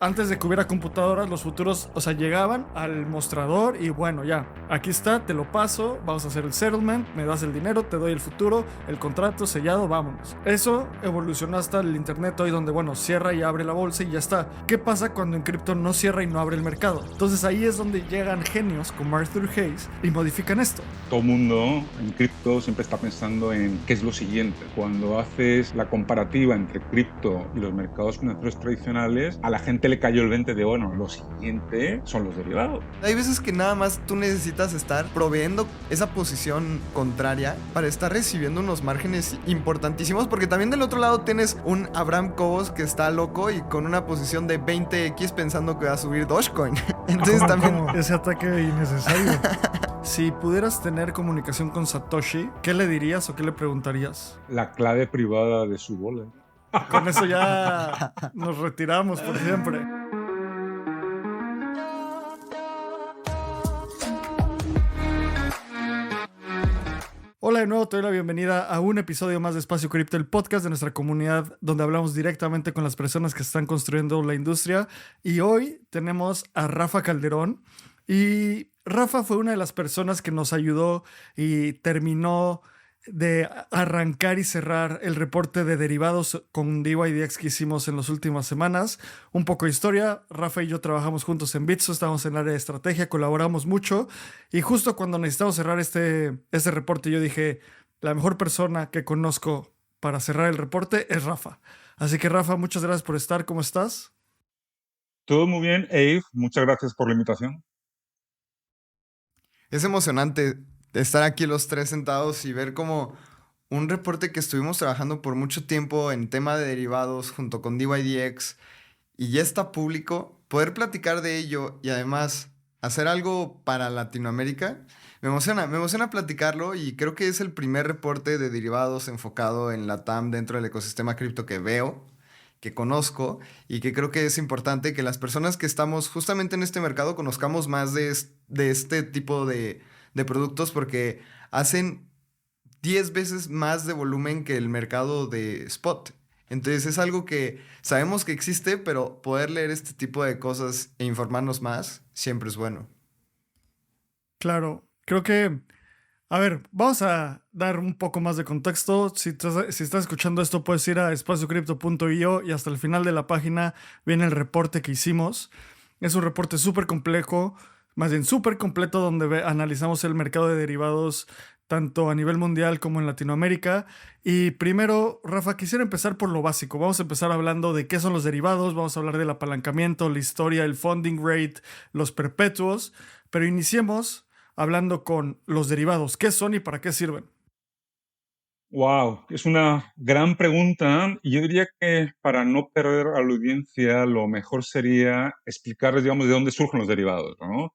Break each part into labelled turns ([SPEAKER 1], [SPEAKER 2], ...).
[SPEAKER 1] Antes de que hubiera computadoras, los futuros, o sea, llegaban al mostrador y bueno, ya, aquí está, te lo paso, vamos a hacer el settlement, me das el dinero, te doy el futuro, el contrato sellado, vámonos. Eso evolucionó hasta el internet hoy donde, bueno, cierra y abre la bolsa y ya está. ¿Qué pasa cuando en cripto no cierra y no abre el mercado? Entonces ahí es donde llegan genios como Arthur Hayes y modifican esto.
[SPEAKER 2] Todo el mundo en cripto siempre está pensando en qué es lo siguiente. Cuando haces la comparativa entre cripto y los mercados financieros tradicionales, a la gente le cayó el 20 de, bueno, lo siguiente son los derivados.
[SPEAKER 3] Hay veces que nada más tú necesitas estar proveyendo esa posición contraria para estar recibiendo unos márgenes importantísimos, porque también del otro lado tienes un Abraham Cobos que está loco y con una posición de 20x pensando que va a subir Dogecoin. Entonces
[SPEAKER 1] ¿Cómo,
[SPEAKER 3] también...
[SPEAKER 1] cómo? Ese ataque innecesario. Si pudieras tener comunicación con Satoshi, ¿qué le dirías o qué le preguntarías?
[SPEAKER 2] La clave privada de su wallet.
[SPEAKER 1] Con eso ya nos retiramos por siempre. Hola de nuevo, te doy la bienvenida a un episodio más de Espacio Cripto, el podcast de nuestra comunidad donde hablamos directamente con las personas que están construyendo la industria. Y hoy tenemos a Rafa Calderón. Y Rafa fue una de las personas que nos ayudó y terminó de arrancar y cerrar el reporte de derivados con DYDX que hicimos en las últimas semanas. Un poco de historia, Rafa y yo trabajamos juntos en Bitso, estamos en el área de estrategia, colaboramos mucho y justo cuando necesitamos cerrar este reporte yo dije, la mejor persona que conozco para cerrar el reporte es Rafa. Así que Rafa, muchas gracias por estar, ¿cómo estás?
[SPEAKER 2] Todo muy bien, Eve. Muchas gracias por la invitación.
[SPEAKER 3] Es emocionante estar aquí los tres sentados y ver como un reporte que estuvimos trabajando por mucho tiempo en tema de derivados junto con DYDX y ya está público, poder platicar de ello y además hacer algo para Latinoamérica, me emociona platicarlo y creo que es el primer reporte de derivados enfocado en la TAM dentro del ecosistema cripto que veo, que conozco y que creo que es importante que las personas que estamos justamente en este mercado conozcamos más de este tipo de productos porque hacen 10 veces más de volumen que el mercado de spot. Entonces es algo que sabemos que existe, pero poder leer este tipo de cosas e informarnos más siempre es bueno.
[SPEAKER 1] Claro, creo que a ver, vamos a dar un poco más de contexto. Si estás escuchando esto, puedes ir a espaciocrypto.io y hasta el final de la página viene el reporte que hicimos. Es un reporte súper complejo, más bien súper completo, donde analizamos el mercado de derivados tanto a nivel mundial como en Latinoamérica. Y primero, Rafa, quisiera empezar por lo básico. Vamos a empezar hablando de qué son los derivados, vamos a hablar del apalancamiento, la historia, el funding rate, los perpetuos, pero iniciemos hablando con los derivados. ¿Qué son y para qué sirven?
[SPEAKER 2] Wow, es una gran pregunta y yo diría que para no perder a la audiencia lo mejor sería explicarles, digamos, de dónde surgen los derivados, ¿no?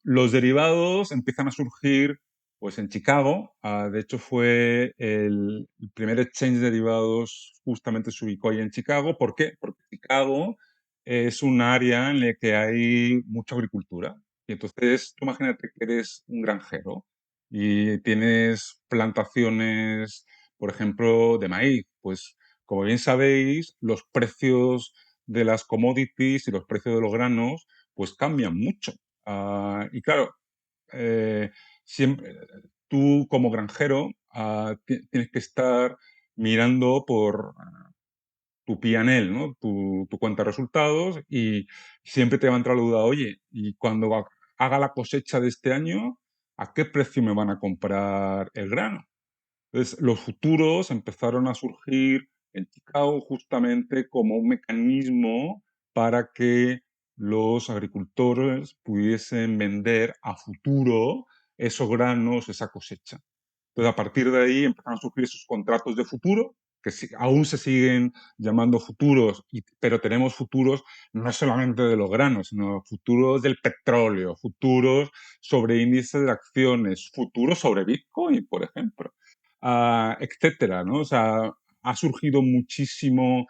[SPEAKER 2] Los derivados empiezan a surgir pues en Chicago. De hecho fue el primer exchange de derivados justamente se ubicó ahí en Chicago. ¿Por qué? Porque Chicago es un área en la que hay mucha agricultura y entonces tú imagínate que eres un granjero y tienes plantaciones, por ejemplo, de maíz. Pues, como bien sabéis, los precios de las commodities y los precios de los granos, pues cambian mucho. Y claro, eh, siempre, tú como granjero tienes que estar mirando por tu P&L, ¿no? Tu cuenta de resultados y siempre te va a entrar la duda, oye, y cuando haga la cosecha de este año, ¿a qué precio me van a comprar el grano? Entonces, los futuros empezaron a surgir en Chicago justamente como un mecanismo para que los agricultores pudiesen vender a futuro esos granos, esa cosecha. Entonces, a partir de ahí empezaron a surgir esos contratos de futuro, que aún se siguen llamando futuros, pero tenemos futuros no solamente de los granos, sino futuros del petróleo, futuros sobre índices de acciones, futuros sobre Bitcoin, por ejemplo, etcétera, ¿no? O sea, ha surgido muchísimo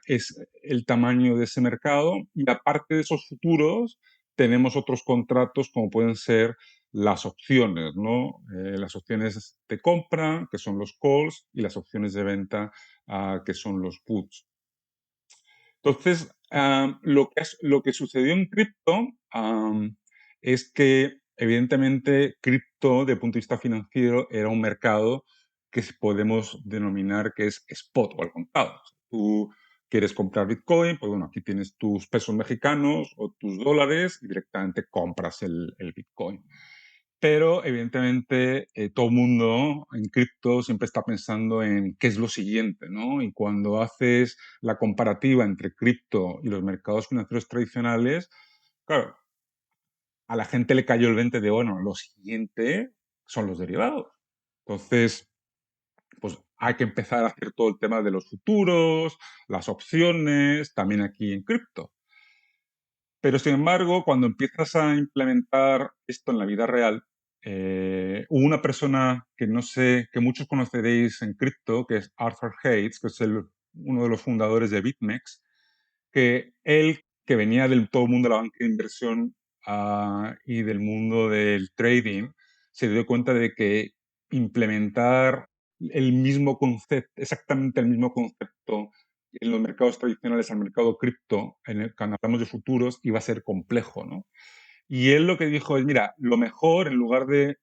[SPEAKER 2] es el tamaño de ese mercado y aparte de esos futuros tenemos otros contratos como pueden ser las opciones, ¿no? Las opciones de compra, que son los calls, y las opciones de venta, que son los puts. Entonces, lo que sucedió en cripto es que, evidentemente, cripto, desde el punto de vista financiero, era un mercado que podemos denominar que es spot o al contado. Tú quieres comprar Bitcoin, pues bueno, aquí tienes tus pesos mexicanos o tus dólares y directamente compras el Bitcoin. Pero evidentemente todo el mundo en cripto siempre está pensando en qué es lo siguiente, ¿no? Y cuando haces la comparativa entre cripto y los mercados financieros tradicionales, claro, a la gente le cayó el 20 de, bueno, lo siguiente son los derivados. Entonces, pues hay que empezar a hacer todo el tema de los futuros, las opciones, también aquí en cripto. Pero sin embargo, cuando empiezas a implementar esto en la vida real, hubo una persona que no sé, que muchos conoceréis en cripto, que es Arthur Hayes, que es uno de los fundadores de BitMEX, que él, que venía del todo el mundo de la banca de inversión y del mundo del trading, se dio cuenta de que implementar el mismo concepto, exactamente el mismo concepto en los mercados tradicionales al mercado cripto, cuando hablamos de futuros, iba a ser complejo, ¿no? Y él lo que dijo es, mira, lo mejor, en lugar de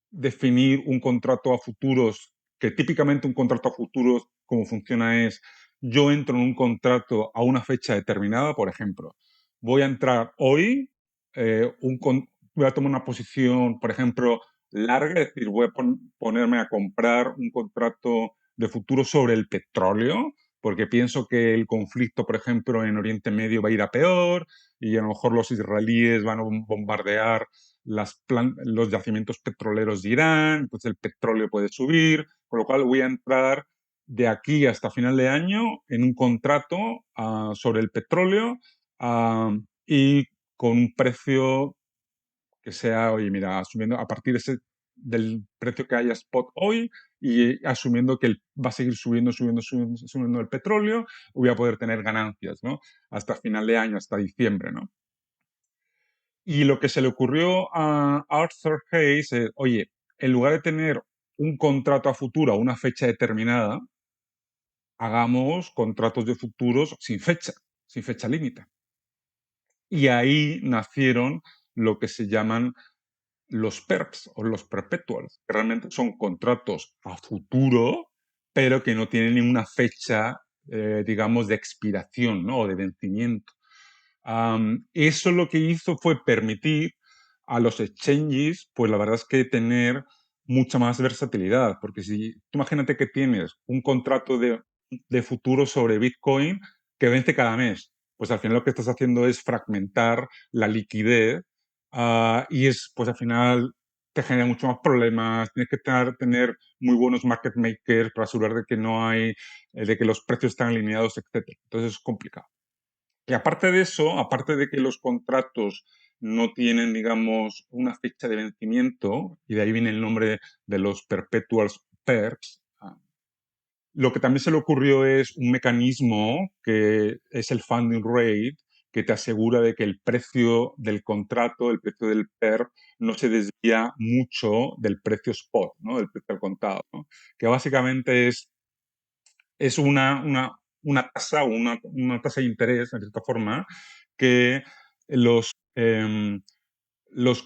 [SPEAKER 2] definir un contrato a futuros, que típicamente un contrato a futuros, como funciona es, yo entro en un contrato a una fecha determinada, por ejemplo, voy a entrar hoy, voy a tomar una posición, por ejemplo, larga, es decir, voy a ponerme a comprar un contrato de futuro sobre el petróleo, porque pienso que el conflicto, por ejemplo, en Oriente Medio va a ir a peor y a lo mejor los israelíes van a bombardear los yacimientos petroleros de Irán, entonces el petróleo puede subir, con lo cual voy a entrar de aquí hasta final de año en un contrato sobre el petróleo y con un precio que sea, oye, mira, asumiendo a partir del precio que haya spot hoy y asumiendo que va a seguir subiendo el petróleo, voy a poder tener ganancias, ¿no? Hasta final de año, hasta diciembre, ¿no? Y lo que se le ocurrió a Arthur Hayes es, oye, en lugar de tener un contrato a futuro a una fecha determinada, hagamos contratos de futuros sin fecha límite. Y ahí nacieron lo que se llaman los PERPs o los perpetuals, que realmente son contratos a futuro, pero que no tienen ninguna fecha, digamos, de expiración, ¿no? O de vencimiento. Eso lo que hizo fue permitir a los exchanges, pues la verdad es que tener mucha más versatilidad, porque si tú imagínate que tienes un contrato de futuro sobre Bitcoin que vence cada mes, pues al final lo que estás haciendo es fragmentar la liquidez y pues al final te genera mucho más problemas, tienes que tener muy buenos market makers para asegurar de que no hay, de que los precios están alineados, etcétera. Entonces es complicado. Y aparte de eso, aparte de que los contratos no tienen, digamos, una fecha de vencimiento, y de ahí viene el nombre de los perpetuals perps, lo que también se le ocurrió es un mecanismo que es el funding rate, que te asegura de que el precio del contrato, el precio del PERP, no se desvía mucho del precio spot, ¿no? Del precio al contado, ¿no? Que básicamente es una tasa o una tasa de interés, de cierta forma, que los, em, los,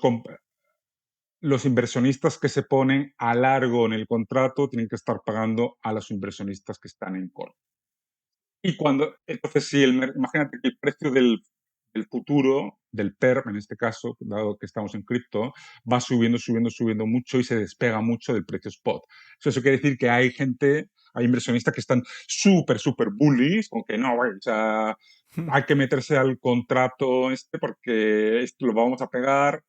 [SPEAKER 2] los inversionistas que se ponen a largo en el contrato tienen que estar pagando a los inversionistas que están en corto. Y entonces, si imagínate que el precio del futuro, del PERP en este caso, dado que estamos en cripto, va subiendo mucho y se despega mucho del precio spot. Eso quiere decir que hay inversionistas que están súper bullish, con que no, güey, o sea, hay que meterse al contrato porque esto lo vamos a pegar.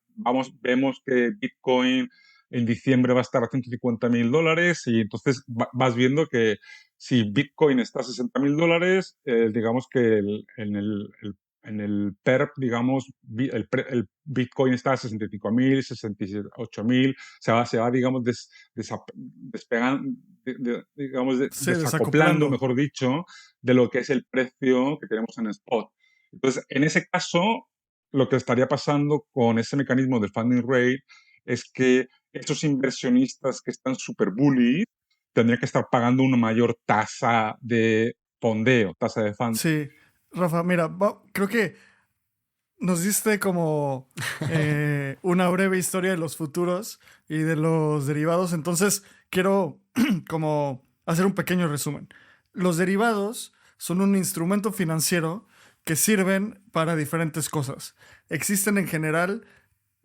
[SPEAKER 2] Vemos que Bitcoin en diciembre va a estar a $150,000 y entonces vas viendo que si Bitcoin está a $60,000, digamos que en el PERP, digamos, el Bitcoin está a 65,000, 68,000, se va digamos, despegando, digamos,
[SPEAKER 1] Sí,
[SPEAKER 2] desacoplando,
[SPEAKER 1] desacoplando.
[SPEAKER 2] mejor dicho, de lo que es el precio que tenemos en spot. Entonces, en ese caso, lo que estaría pasando con ese mecanismo del funding rate es que esos inversionistas que están súper bullish tendrían que estar pagando una mayor tasa de fondeo, tasa de funding.
[SPEAKER 1] Sí. Rafa, mira, creo que nos diste como una breve historia de los futuros y de los derivados. Entonces, quiero como hacer un pequeño resumen. Los derivados son un instrumento financiero que sirven para diferentes cosas. Existen en general,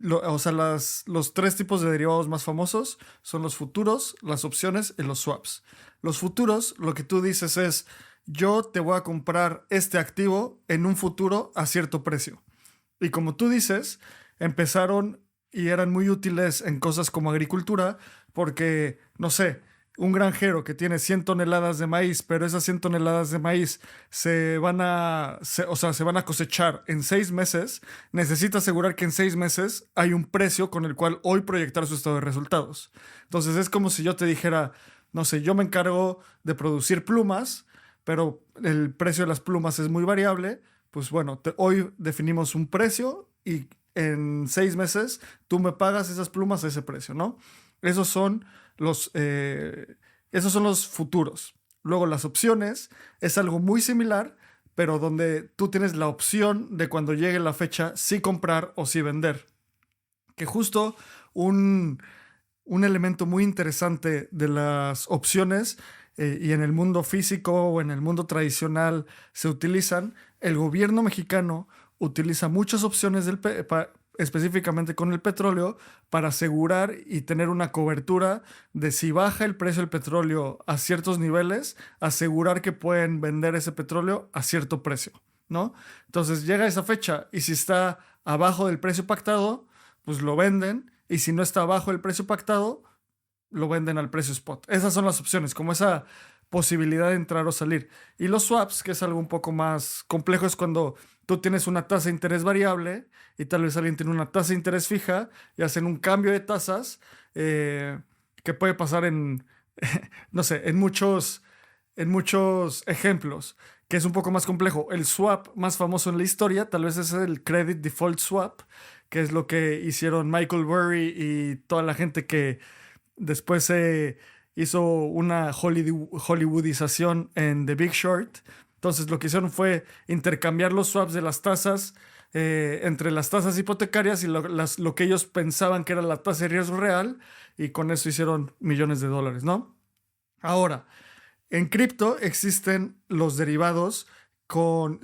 [SPEAKER 1] o sea, los tres tipos de derivados más famosos son los futuros, las opciones y los swaps. Los futuros, lo que tú dices es, yo te voy a comprar este activo en un futuro a cierto precio. Y como tú dices, empezaron y eran muy útiles en cosas como agricultura, porque, no sé, un granjero que tiene 100 toneladas de maíz, pero esas 100 toneladas de maíz se van a cosechar en 6 meses, necesita asegurar que en 6 meses hay un precio con el cual hoy proyectar su estado de resultados. Entonces es como si yo te dijera, no sé, yo me encargo de producir plumas, pero el precio de las plumas es muy variable. Pues bueno, hoy definimos un precio y en 6 meses tú me pagas esas plumas a ese precio, ¿no? Esos son los, eh, esos son los futuros. Luego las opciones es algo muy similar, pero donde tú tienes la opción de cuando llegue la fecha sí comprar o sí vender. Que justo un, un elemento muy interesante de las opciones y en el mundo físico o en el mundo tradicional se utilizan, el gobierno mexicano utiliza muchas opciones específicamente con el petróleo para asegurar y tener una cobertura de si baja el precio del petróleo a ciertos niveles, asegurar que pueden vender ese petróleo a cierto precio, ¿no? Entonces llega esa fecha y si está abajo del precio pactado, pues lo venden y si no está abajo del precio pactado, lo venden al precio spot. Esas son las opciones, como esa posibilidad de entrar o salir. Y los swaps, que es algo un poco más complejo, es cuando tú tienes una tasa de interés variable y tal vez alguien tiene una tasa de interés fija y hacen un cambio de tasas que puede pasar en, no sé, en muchos ejemplos, que es un poco más complejo. El swap más famoso en la historia tal vez es el Credit Default Swap, que es lo que hicieron Michael Burry y toda la gente que después se hizo una hollywoodización en The Big Short. Entonces lo que hicieron fue intercambiar los swaps de las tasas entre las tasas hipotecarias y lo que ellos pensaban que era la tasa de riesgo real y con eso hicieron millones de dólares, ¿no? Ahora, en cripto existen los derivados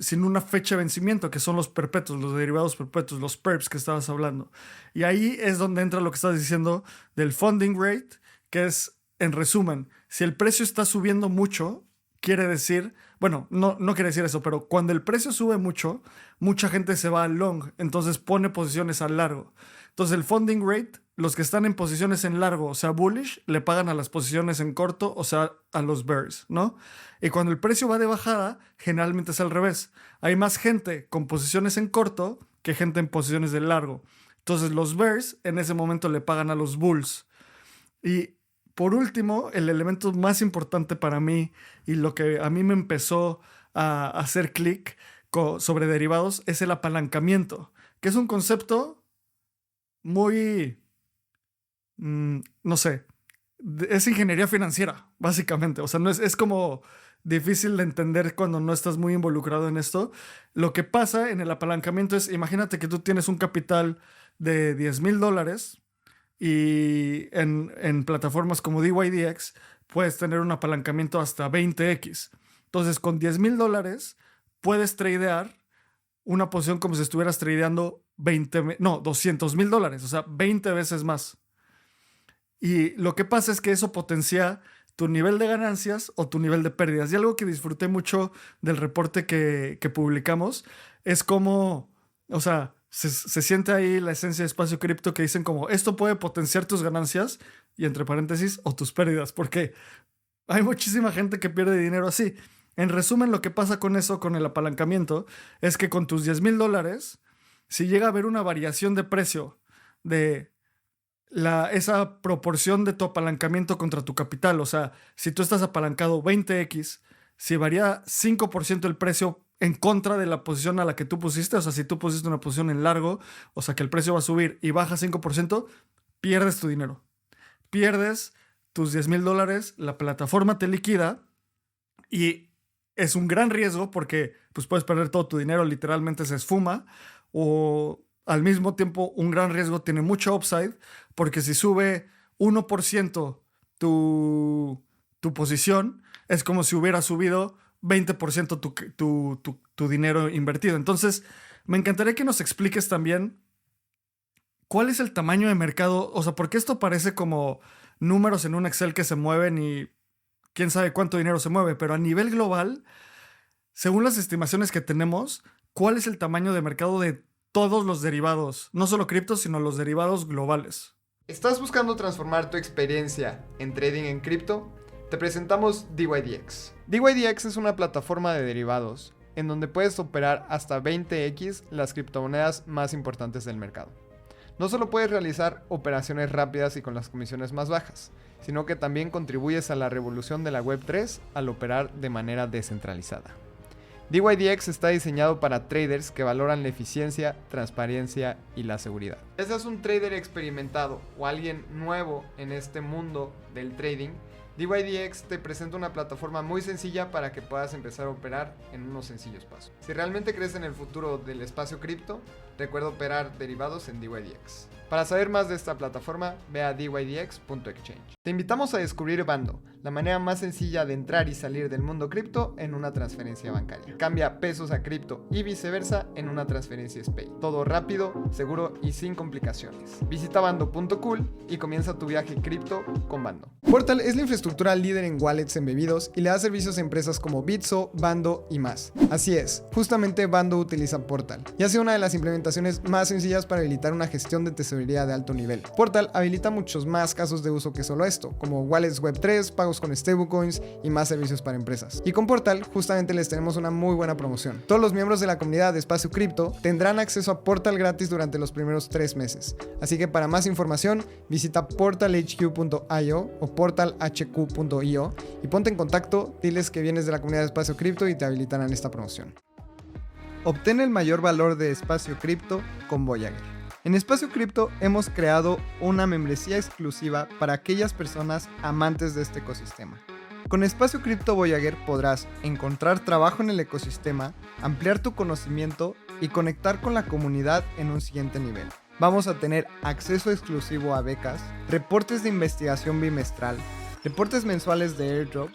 [SPEAKER 1] sin una fecha de vencimiento, que son los perpetuos, los derivados perpetuos, los perps que estabas hablando. Y ahí es donde entra lo que estás diciendo del funding rate, que es, en resumen, si el precio está subiendo mucho, quiere decir, bueno, no quiere decir eso, pero cuando el precio sube mucho, mucha gente se va al long, entonces pone posiciones al largo. Entonces el funding rate, los que están en posiciones en largo, o sea, bullish, le pagan a las posiciones en corto, o sea, a los bears, ¿no? Y cuando el precio va de bajada, generalmente es al revés. Hay más gente con posiciones en corto que gente en posiciones de largo. Entonces los bears en ese momento le pagan a los bulls. Y por último, el elemento más importante para mí y lo que a mí me empezó a hacer clic sobre derivados es el apalancamiento, que es un concepto muy, no sé, es ingeniería financiera, básicamente. O sea, no es como difícil de entender cuando no estás muy involucrado en esto. Lo que pasa en el apalancamiento es, imagínate que tú tienes un capital de $10,000 y en plataformas como DYDX puedes tener un apalancamiento hasta 20x. Entonces, con $10,000 puedes tradear una posición como si estuvieras tradeando $200,000, o sea, 20 veces más. Y lo que pasa es que eso potencia tu nivel de ganancias o tu nivel de pérdidas. Y algo que disfruté mucho del reporte que publicamos es como, o sea, se siente ahí la esencia de Espacio Cripto que dicen como, esto puede potenciar tus ganancias y entre paréntesis, o tus pérdidas, porque hay muchísima gente que pierde dinero así. En resumen, lo que pasa con eso, con el apalancamiento, es que con tus $10,000, si llega a haber una variación de precio de esa proporción de tu apalancamiento contra tu capital, o sea, si tú estás apalancado 20x, si varía 5% el precio en contra de la posición a la que tú pusiste, o sea, si tú pusiste una posición en largo, o sea, que el precio va a subir y baja 5%, pierdes tu dinero. Pierdes tus $10,000, la plataforma te liquida y es un gran riesgo porque pues, puedes perder todo tu dinero, literalmente se esfuma, o al mismo tiempo un gran riesgo tiene mucho upside porque si sube 1% tu posición, es como si hubiera subido 20% tu dinero invertido. Entonces, me encantaría que nos expliques también cuál es el tamaño de mercado, o sea, porque esto parece como números en un Excel que se mueven y quién sabe cuánto dinero se mueve, pero a nivel global, según las estimaciones que tenemos, ¿cuál es el tamaño de mercado de todos los derivados? No solo criptos, sino los derivados globales.
[SPEAKER 3] ¿Estás buscando transformar tu experiencia en trading en cripto? Te presentamos DYDX. DYDX es una plataforma de derivados en donde puedes operar hasta 20x las criptomonedas más importantes del mercado. No solo puedes realizar operaciones rápidas y con las comisiones más bajas, sino que también contribuyes a la revolución de la Web3 al operar de manera descentralizada. DYDX está diseñado para traders que valoran la eficiencia, transparencia y la seguridad. Si seas un trader experimentado o alguien nuevo en este mundo del trading, DYDX te presenta una plataforma muy sencilla para que puedas empezar a operar en unos sencillos pasos. Si realmente crees en el futuro del espacio cripto, recuerda operar derivados en DYDX. Para saber más de esta plataforma, ve a dydx.exchange. Te invitamos a descubrir Bando, la manera más sencilla de entrar y salir del mundo cripto en una transferencia bancaria. Cambia pesos a cripto y viceversa en una transferencia SPAY. Todo rápido, seguro y sin complicaciones. Visita bando.cool y comienza tu viaje cripto con Bando. Portal es la infraestructura líder en wallets embebidos y le da servicios a empresas como Bitso, Bando y más. Así es, justamente Bando utiliza Portal y hace una de las implementaciones más sencillas para habilitar una gestión de tesorería de alto nivel. Portal habilita muchos más casos de uso que solo esto, como wallets Web3, pagos con stablecoins y más servicios para empresas. Y con Portal justamente les tenemos una muy buena promoción. Todos los miembros de la comunidad de Espacio Cripto tendrán acceso a Portal gratis durante los primeros 3 meses. Así que para más información visita portalhq.io o portalhq.io y ponte en contacto, diles que vienes de la comunidad de Espacio Cripto y te habilitarán esta promoción. Obtén el mayor valor de Espacio Cripto con Voyager. En Espacio Cripto hemos creado una membresía exclusiva para aquellas personas amantes de este ecosistema. Con Espacio Cripto Voyager podrás encontrar trabajo en el ecosistema, ampliar tu conocimiento y conectar con la comunidad en un siguiente nivel. Vamos a tener acceso exclusivo a becas, reportes de investigación bimestral, reportes mensuales de airdrops,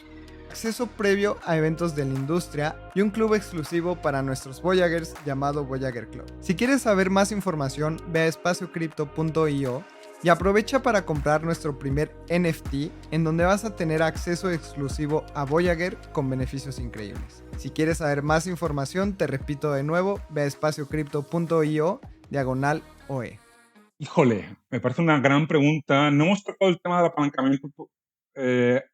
[SPEAKER 3] acceso previo a eventos de la industria y un club exclusivo para nuestros Voyagers llamado Voyager Club. Si quieres saber más información, ve a espaciocrypto.io y aprovecha para comprar nuestro primer NFT en donde vas a tener acceso exclusivo a Voyager con beneficios increíbles. Si quieres saber más información, te repito de nuevo, ve a espaciocrypto.io/OE.
[SPEAKER 2] Híjole, me parece una gran pregunta. No hemos tocado el tema del apalancamiento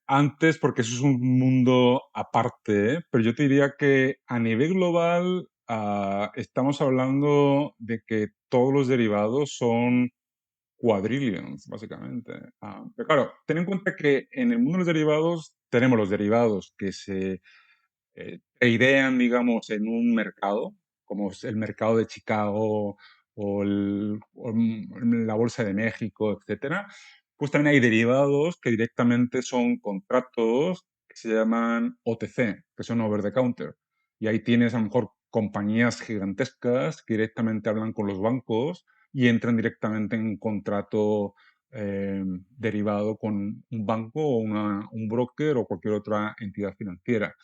[SPEAKER 2] antes porque eso es un mundo aparte, ¿eh? Pero yo te diría que a nivel global estamos hablando de que todos los derivados son quadrillions, básicamente. Pero claro, ten en cuenta que en el mundo de los derivados tenemos los derivados que se tradean, digamos, en un mercado, como es el mercado de Chicago o la Bolsa de México, etcétera. Pues también hay derivados que directamente son contratos que se llaman OTC, que son over the counter. Y ahí tienes a lo mejor compañías gigantescas que directamente hablan con los bancos y entran directamente en un contrato derivado con un banco o un broker o cualquier otra entidad financiera.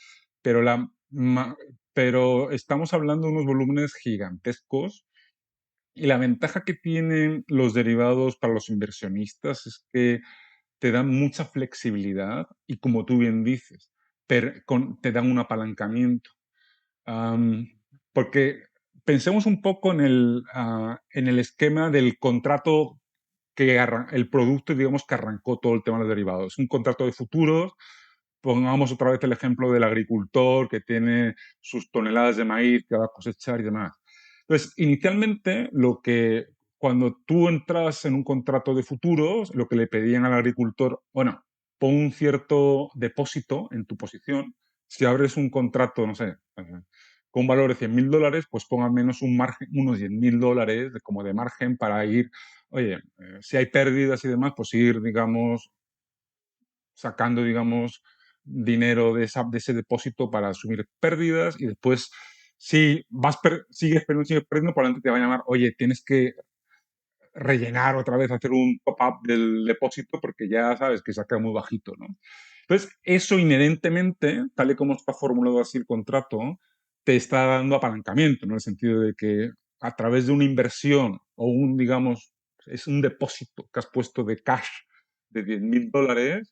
[SPEAKER 2] Pero, pero estamos hablando de unos volúmenes gigantescos y la ventaja que tienen los derivados para los inversionistas es que te dan mucha flexibilidad y, como tú bien dices, te dan un apalancamiento. Porque pensemos un poco en el esquema del contrato el producto, digamos, que arrancó todo el tema de los derivados. Un contrato de futuros. Pongamos otra vez el ejemplo del agricultor que tiene sus toneladas de maíz que va a cosechar y demás. Entonces, inicialmente, cuando tú entras en un contrato de futuros, lo que le pedían al agricultor, bueno, pon un cierto depósito en tu posición. Si abres un contrato, no sé, con un valor de $100,000, pues pon al menos un margen, unos $10,000 como de margen para ir, oye, si hay pérdidas y demás, pues ir, digamos, sacando, digamos, dinero de ese depósito para asumir pérdidas y después, si sigues perdiendo, probablemente te va a llamar, oye, tienes que rellenar otra vez, hacer un top-up del depósito porque ya sabes que se ha quedado muy bajito, ¿no? Entonces, eso inherentemente, tal y como está formulado así el contrato, te está dando apalancamiento, ¿no? En el sentido de que a través de una inversión o digamos, es un depósito que has puesto de cash de $10,000,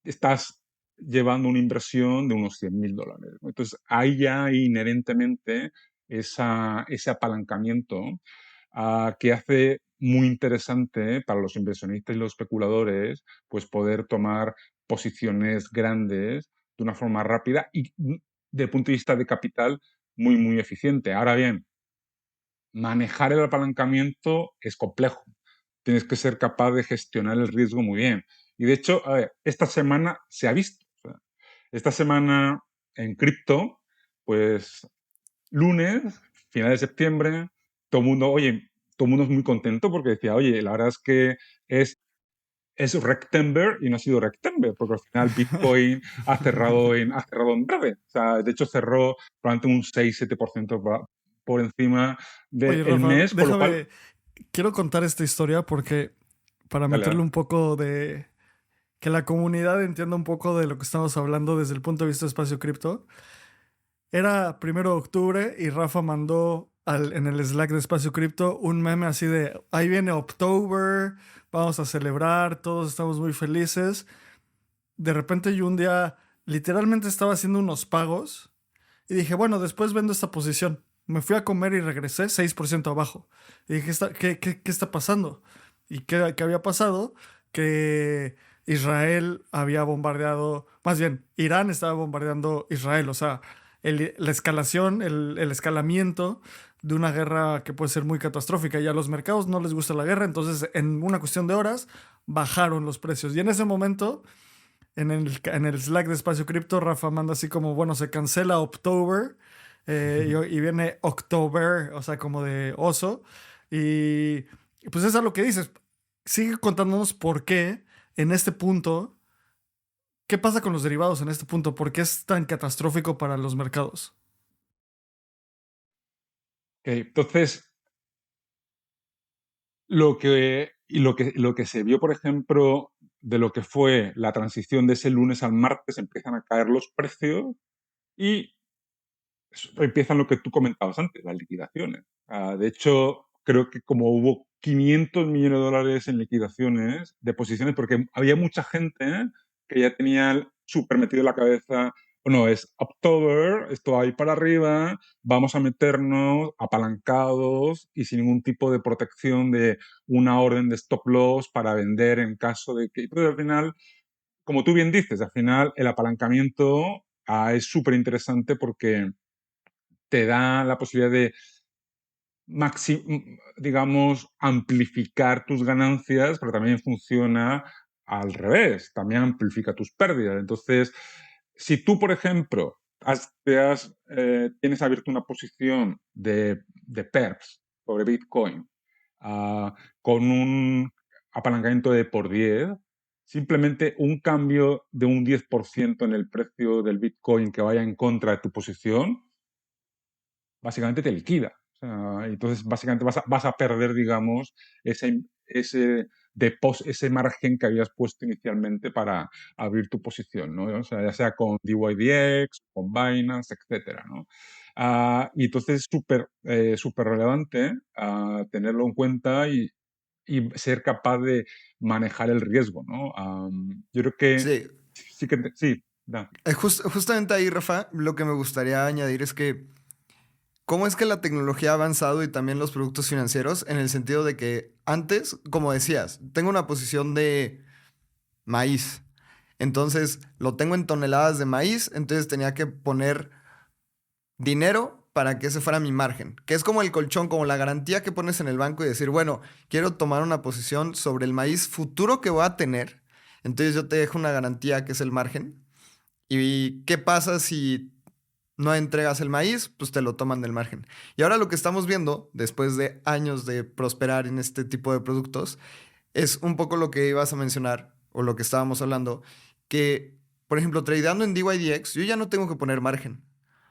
[SPEAKER 2] estás llevando una inversión de unos $100,000, ¿no? Entonces, ahí ya hay inherentemente ese apalancamiento que hace muy interesante para los inversionistas y los especuladores pues poder tomar posiciones grandes de una forma rápida y desde el punto de vista de capital muy, muy eficiente. Ahora bien, manejar el apalancamiento es complejo. Tienes que ser capaz de gestionar el riesgo muy bien. Y de hecho, a ver, esta semana se ha visto. O sea, esta semana en cripto, pues lunes, final de septiembre, todo el mundo, oye, todo el mundo es muy contento porque decía, oye, la verdad es que es, es Rectember y no ha sido Rectember, porque al final Bitcoin ha cerrado en verde. O sea, de hecho cerró probablemente un 6-7% por encima
[SPEAKER 1] Oye,
[SPEAKER 2] del
[SPEAKER 1] Rafa,
[SPEAKER 2] mes, con lo cual,
[SPEAKER 1] quiero contar esta historia porque para
[SPEAKER 2] dale,
[SPEAKER 1] meterle
[SPEAKER 2] dale.
[SPEAKER 1] un poco de, que la comunidad entienda un poco de lo que estamos hablando desde el punto de vista de espacio cripto. Era 1 de octubre y Rafa mandó en el Slack de Espacio Cripto un meme así de, ahí viene October, vamos a celebrar, todos estamos muy felices. De repente yo un día literalmente estaba haciendo unos pagos y dije, bueno, después vendo esta posición. Me fui a comer y regresé 6% abajo. Y dije, ¿qué está pasando? ¿Y qué había pasado? Que Israel había bombardeado, más bien, Irán estaba bombardeando Israel. O sea, la escalación, el escalamiento de una guerra que puede ser muy catastrófica. Y a los mercados no les gusta la guerra, entonces en una cuestión de horas bajaron los precios. Y en ese momento en el Slack de Espacio Cripto, Rafa manda así como, bueno, se cancela October y viene October, o sea, como de oso. Y pues eso es lo que dices. Sigue contándonos por qué en este punto, qué pasa con los derivados en este punto, por qué es tan catastrófico para los mercados.
[SPEAKER 2] Entonces, lo que se vio, por ejemplo, de lo que fue la transición de ese lunes al martes, empiezan a caer los precios y empiezan lo que tú comentabas antes, las liquidaciones. De hecho, creo que como hubo $500 millones en liquidaciones de posiciones, porque había mucha gente que ya tenía súper metido en la cabeza, bueno, es October, esto va a ir para arriba, vamos a meternos apalancados y sin ningún tipo de protección de una orden de stop loss para vender en caso de que... Entonces, al final, como tú bien dices, al final el apalancamiento es súper interesante porque te da la posibilidad de, digamos, amplificar tus ganancias, pero también funciona al revés, también amplifica tus pérdidas. Entonces, si tú, por ejemplo, tienes abierto una posición de PERPS sobre Bitcoin con un apalancamiento de por 10, simplemente un cambio de un 10% en el precio del Bitcoin que vaya en contra de tu posición, básicamente te liquida. O sea, entonces, básicamente vas a perder, digamos, ese margen que habías puesto inicialmente para abrir tu posición, ¿no? O sea, ya sea con DYDX, con Binance, etcétera, ¿no? Y entonces es súper relevante tenerlo en cuenta y ser capaz de manejar el riesgo, ¿no? Yo creo que
[SPEAKER 3] Sí,
[SPEAKER 2] sí que... Sí, da.
[SPEAKER 3] justamente ahí, Rafa, lo que me gustaría añadir es que cómo es que la tecnología ha avanzado y también los productos financieros en el sentido de que antes, como decías, tengo una posición de maíz. Entonces lo tengo en toneladas de maíz, entonces tenía que poner dinero para que ese fuera mi margen, que es como el colchón, como la garantía que pones en el banco y decir, bueno, quiero tomar una posición sobre el maíz futuro que voy a tener, entonces yo te dejo una garantía que es el margen. ¿Y qué pasa si no entregas el maíz? Pues te lo toman del margen. Y ahora lo que estamos viendo, después de años de prosperar en este tipo de productos, es un poco lo que ibas a mencionar o lo que estábamos hablando, que por ejemplo, tradeando en DYDX, yo ya no tengo que poner margen.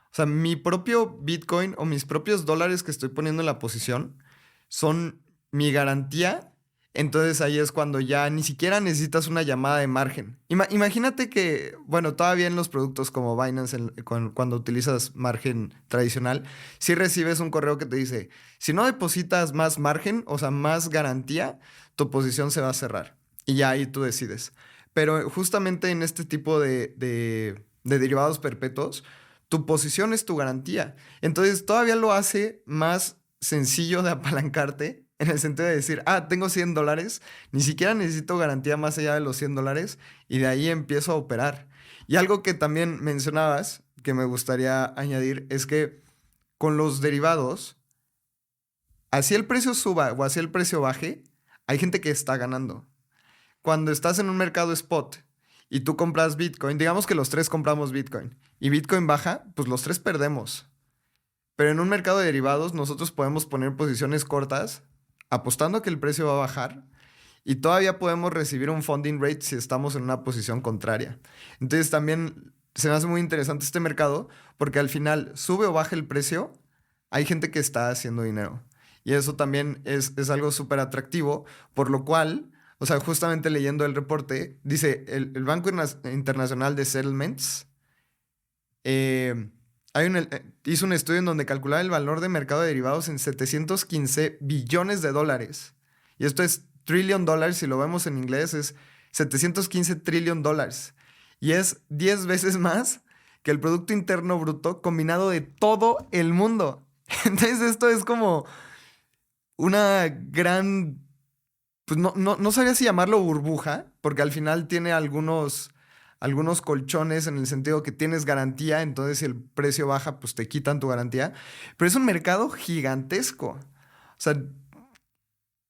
[SPEAKER 3] O sea, mi propio Bitcoin o mis propios dólares que estoy poniendo en la posición son mi garantía. Entonces ahí es cuando ya ni siquiera necesitas una llamada de margen. Imagínate que, bueno, todavía en los productos como Binance, cuando utilizas margen tradicional, sí recibes un correo que te dice, si no depositas más margen, o sea, más garantía, tu posición se va a cerrar. Y ya ahí tú decides. Pero justamente en este tipo de derivados perpetuos, tu posición es tu garantía. Entonces todavía lo hace más sencillo de apalancarte en el sentido de decir, tengo $100, ni siquiera necesito garantía más allá de los $100 y de ahí empiezo a operar. Y algo que también mencionabas, que me gustaría añadir, es que con los derivados, así el precio suba o así el precio baje, hay gente que está ganando. Cuando estás en un mercado spot y tú compras Bitcoin, digamos que los tres compramos Bitcoin y Bitcoin baja, pues los tres perdemos. Pero en un mercado de derivados nosotros podemos poner posiciones cortas apostando a que el precio va a bajar y todavía podemos recibir un funding rate si estamos en una posición contraria. Entonces también se me hace muy interesante este mercado porque al final sube o baja el precio, hay gente que está haciendo dinero. Y eso también es algo súper atractivo, por lo cual, o sea, justamente leyendo el reporte, dice el Banco Internacional de Settlements eh, hizo un estudio en donde calculaba el valor de mercado de derivados en 715 billones de dólares. Y esto es trillion dollars, si lo vemos en inglés, es 715 trillion dólares. Y es 10 veces más que el Producto Interno Bruto combinado de todo el mundo. Entonces esto es como una gran... Pues no sabría si llamarlo burbuja, porque al final tiene algunos colchones en el sentido que tienes garantía, entonces si el precio baja, pues te quitan tu garantía. Pero es un mercado gigantesco. O sea,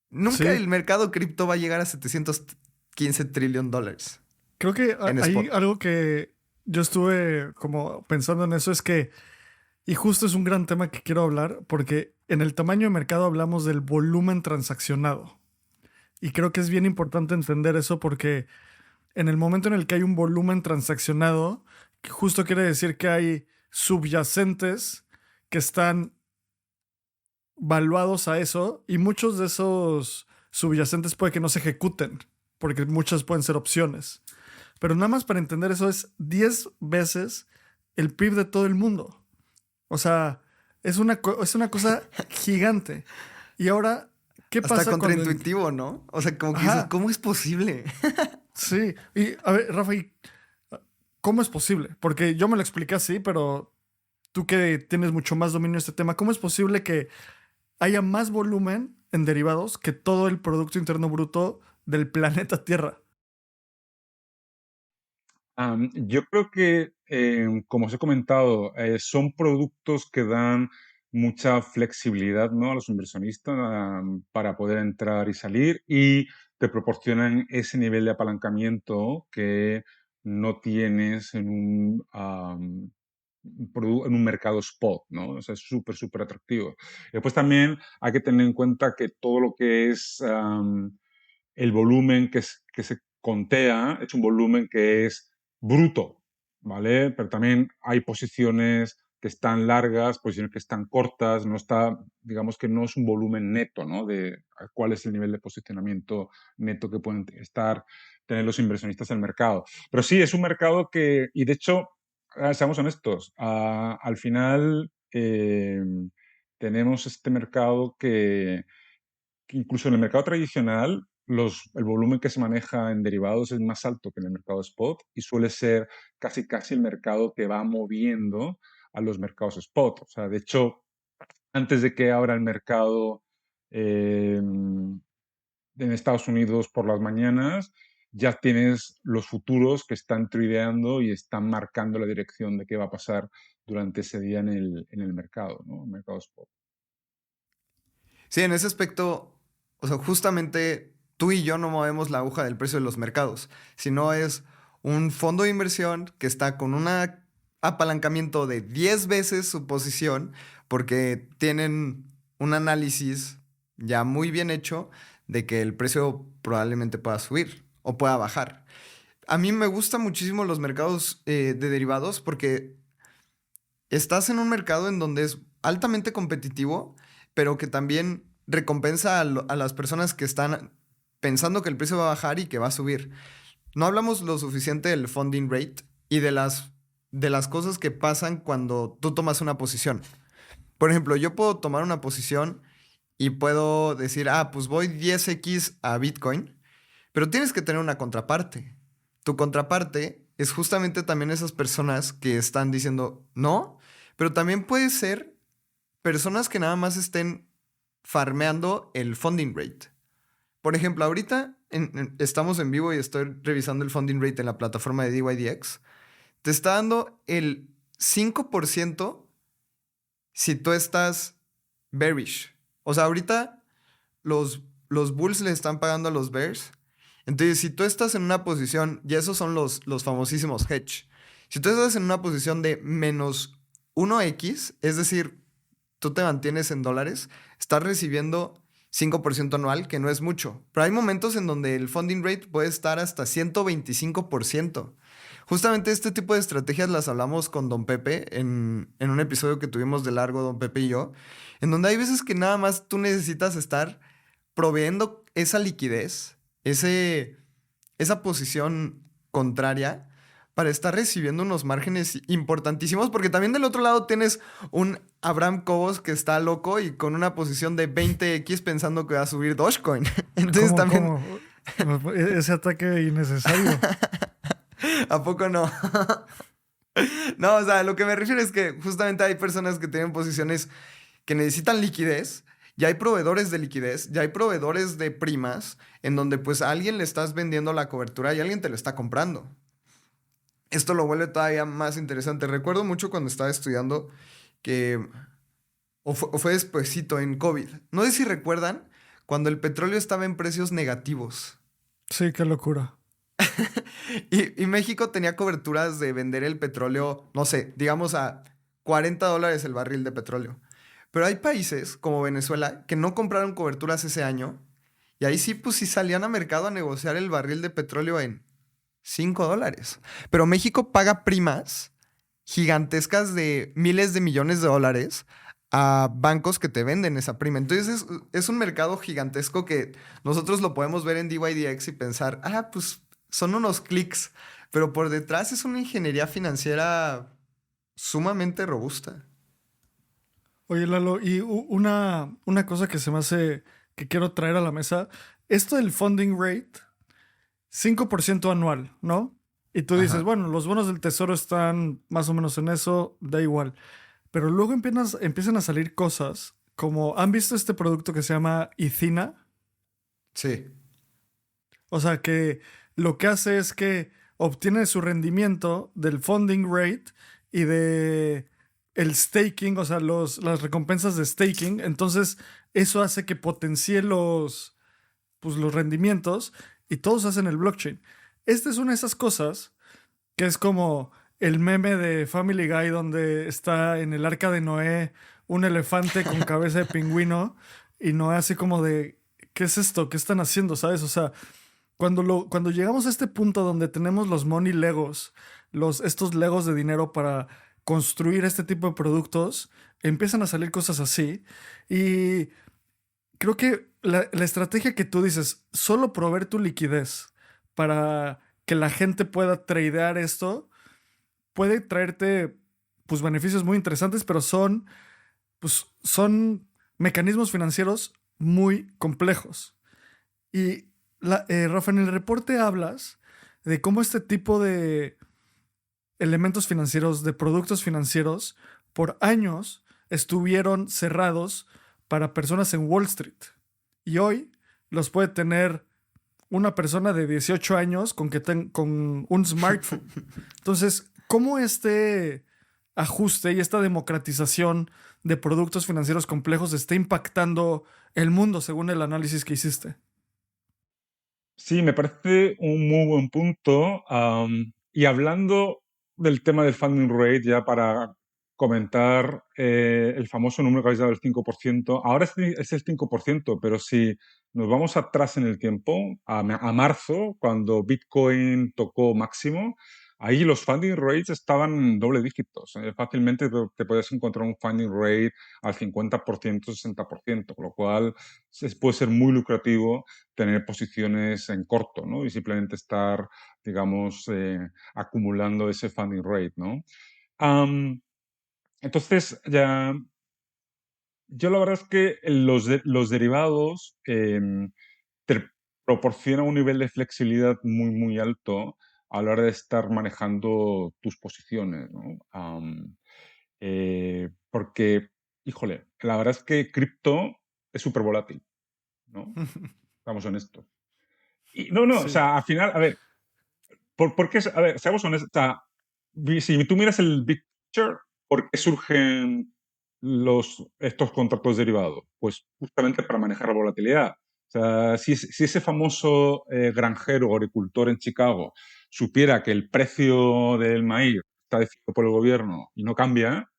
[SPEAKER 3] nunca
[SPEAKER 1] Sí,
[SPEAKER 3] el mercado cripto va a llegar a 715 trillion dólares
[SPEAKER 1] creo que
[SPEAKER 3] en
[SPEAKER 1] hay
[SPEAKER 3] spot.
[SPEAKER 1] algo que yo estuve como pensando en eso, es que, y justo es un gran tema que quiero hablar, porque en el tamaño de mercado hablamos del volumen transaccionado. Y creo que es bien importante entender eso porque en el momento en el que hay un volumen transaccionado, que justo quiere decir que hay subyacentes que están valuados a eso y muchos de esos subyacentes puede que no se ejecuten porque muchas pueden ser opciones. Pero nada más para entender eso es 10 veces el PIB de todo el mundo. O sea, es una cosa gigante. Y ahora, ¿qué
[SPEAKER 3] Hasta
[SPEAKER 1] pasa cuando...
[SPEAKER 3] contraintuitivo, ¿no? O sea, como que dices,
[SPEAKER 1] Ajá,
[SPEAKER 3] ¿cómo es posible?
[SPEAKER 1] sí. Y a ver, Rafa, ¿cómo es posible? Porque yo me lo expliqué así, pero tú que tienes mucho más dominio de este tema, ¿cómo es posible que haya más volumen en derivados que todo el Producto Interno Bruto del planeta Tierra?
[SPEAKER 2] Yo creo que, como os he comentado, son productos que dan mucha flexibilidad, ¿no?, a los inversionistas, para poder entrar y salir y te proporcionan ese nivel de apalancamiento que no tienes en un mercado spot, ¿no? O sea, es súper, súper atractivo. Después también hay que tener en cuenta que todo lo que es el volumen que se contea es un volumen que es bruto, ¿vale? Pero también hay posiciones que están largas, posiciones que están cortas, no está, digamos que no es un volumen neto, ¿no? De cuál es el nivel de posicionamiento neto que pueden tener los inversionistas en el mercado. Pero sí, es un mercado que, y de hecho, seamos honestos, al final tenemos este mercado que incluso en el mercado tradicional el volumen que se maneja en derivados es más alto que en el mercado spot y suele ser casi casi el mercado que va moviendo a los mercados spot. O sea, de hecho, antes de que abra el mercado en Estados Unidos por las mañanas, ya tienes los futuros que están tradeando y están marcando la dirección de qué va a pasar durante ese día en el mercado, ¿no? El mercado spot.
[SPEAKER 3] Sí, en ese aspecto, o sea, justamente tú y yo no movemos la aguja del precio de los mercados, sino es un fondo de inversión que está con un apalancamiento de 10 veces su posición porque tienen un análisis ya muy bien hecho de que el precio probablemente pueda subir o pueda bajar. A mí me gustan muchísimo los mercados de derivados porque estás en un mercado en donde es altamente competitivo, pero que también recompensa a las personas que están pensando que el precio va a bajar y que va a subir. No hablamos lo suficiente del funding rate y de las cosas que pasan cuando tú tomas una posición. Por ejemplo, yo puedo tomar una posición y puedo decir, pues voy 10x a Bitcoin, pero tienes que tener una contraparte. Tu contraparte es justamente también esas personas que están diciendo no, pero también puede ser personas que nada más estén farmeando el funding rate. Por ejemplo, ahorita estamos en vivo y estoy revisando el funding rate en la plataforma de DYDX. Te está dando el 5% si tú estás bearish. O sea, ahorita los bulls le están pagando a los bears. Entonces, si tú estás en una posición, y esos son los famosísimos hedge, si tú estás en una posición de menos 1x, es decir, tú te mantienes en dólares, estás recibiendo 5% anual, que no es mucho. Pero hay momentos en donde el funding rate puede estar hasta 125%. Justamente este tipo de estrategias las hablamos con Don Pepe en un episodio que tuvimos de largo, Don Pepe y yo, en donde hay veces que nada más tú necesitas estar proveyendo esa liquidez, esa posición contraria para estar recibiendo unos márgenes importantísimos, porque también del otro lado tienes un Abraham Cobos que está loco y con una posición de 20x pensando que va a subir Dogecoin. Entonces
[SPEAKER 1] ¿Cómo,
[SPEAKER 3] también...
[SPEAKER 1] cómo? Ese ataque innecesario.
[SPEAKER 3] ¿A poco no? No, o sea, lo que me refiero es que justamente hay personas que tienen posiciones que necesitan liquidez, ya hay proveedores de liquidez, ya hay proveedores de primas, en donde pues a alguien le estás vendiendo la cobertura y alguien te lo está comprando. Esto lo vuelve todavía más interesante. Recuerdo mucho cuando estaba estudiando que, o fue despuesito en COVID. No sé si recuerdan cuando el petróleo estaba en precios negativos.
[SPEAKER 1] Sí, qué locura.
[SPEAKER 3] Y México tenía coberturas de vender el petróleo, no sé, digamos a $40 el barril de petróleo. Pero hay países como Venezuela que no compraron coberturas ese año y ahí sí, pues sí salían a mercado a negociar el barril de petróleo en $5. Pero México paga primas gigantescas de miles de millones de dólares a bancos que te venden esa prima. Entonces es un mercado gigantesco que nosotros lo podemos ver en DYDX y pensar, pues son unos clics, pero por detrás es una ingeniería financiera sumamente robusta.
[SPEAKER 1] Oye, Lalo, y una cosa que se me hace que quiero traer a la mesa, esto del funding rate, 5% anual, ¿no? Y tú dices,
[SPEAKER 3] Ajá.
[SPEAKER 1] bueno, los bonos del tesoro están más o menos en eso, da igual. Pero luego empiezan a salir cosas como, ¿han visto este producto que se llama Ithina?
[SPEAKER 3] Sí.
[SPEAKER 1] O sea, que lo que hace es que obtiene su rendimiento del funding rate y de el staking, o sea, las recompensas de staking. Entonces, eso hace que potencie los rendimientos y todos hacen el blockchain. Esta es una de esas cosas que es como el meme de Family Guy donde está en el arca de Noé un elefante con cabeza de pingüino y Noé así como de, ¿qué es esto? ¿Qué están haciendo? ¿Sabes? O sea, cuando llegamos a este punto donde tenemos los money legos, estos legos de dinero para construir este tipo de productos, empiezan a salir cosas así. Y creo que la estrategia que tú dices, solo proveer tu liquidez para que la gente pueda tradear esto, puede traerte pues beneficios muy interesantes, pero son mecanismos financieros muy complejos. Y Rafa, en el reporte hablas de cómo este tipo de elementos financieros, de productos financieros, por años estuvieron cerrados para personas en Wall Street. Y hoy los puede tener una persona de 18 años con un smartphone. Entonces, ¿cómo este ajuste y esta democratización de productos financieros complejos está impactando el mundo según el análisis que hiciste?
[SPEAKER 2] Sí, me parece un muy buen punto. Y hablando del tema del funding rate, ya para comentar el famoso número que habéis dado del 5%, ahora es el 5%, pero si nos vamos atrás en el tiempo, a marzo, cuando Bitcoin tocó máximo. Ahí los funding rates estaban en doble dígitos. Fácilmente te puedes encontrar un funding rate al 50%, 60%, con lo cual puede ser muy lucrativo tener posiciones en corto, ¿no? Y simplemente estar, digamos, acumulando ese funding rate, ¿no? Entonces, ya, yo la verdad es que los derivados te proporcionan un nivel de flexibilidad muy, muy alto a la hora de estar manejando tus posiciones, ¿no? Porque, híjole, la verdad es que cripto es súper volátil, ¿no? Vamos honestos. Y no, o
[SPEAKER 1] Sí.
[SPEAKER 2] sea, al final, a ver, ¿por qué? A ver, seamos honestos. O sea, si tú miras el big picture, ¿por qué surgen estos contratos derivados? Pues justamente para manejar la volatilidad. O sea, si ese famoso granjero o agricultor en Chicago supiera que el precio del maíz está decidido por el gobierno y no cambia,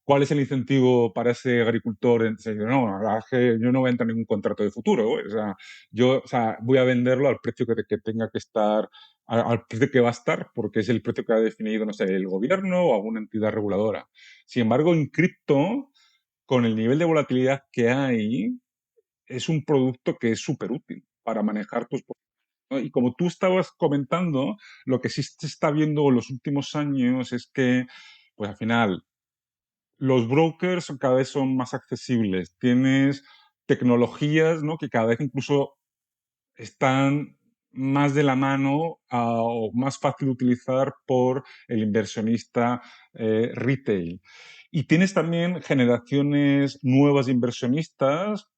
[SPEAKER 2] ¿cuál es el incentivo para ese agricultor? No, la verdad es que yo no voy a entrar en ningún contrato de futuro, güey. O sea, yo, o sea, voy a venderlo al precio que tenga que estar, al precio que va a estar, porque es el precio que ha definido, no sé, el gobierno o alguna entidad reguladora. Sin embargo, en cripto, con el nivel de volatilidad que hay, es un producto que es súper útil para manejar tus posiciones, ¿no? Y como tú estabas comentando, lo que sí se está viendo en los últimos años es que, pues al final, los brokers cada vez son más accesibles. Tienes tecnologías, ¿no?, que cada vez incluso están más de la mano o más fácil de utilizar por el inversionista retail. Y tienes también generaciones nuevas de inversionistas,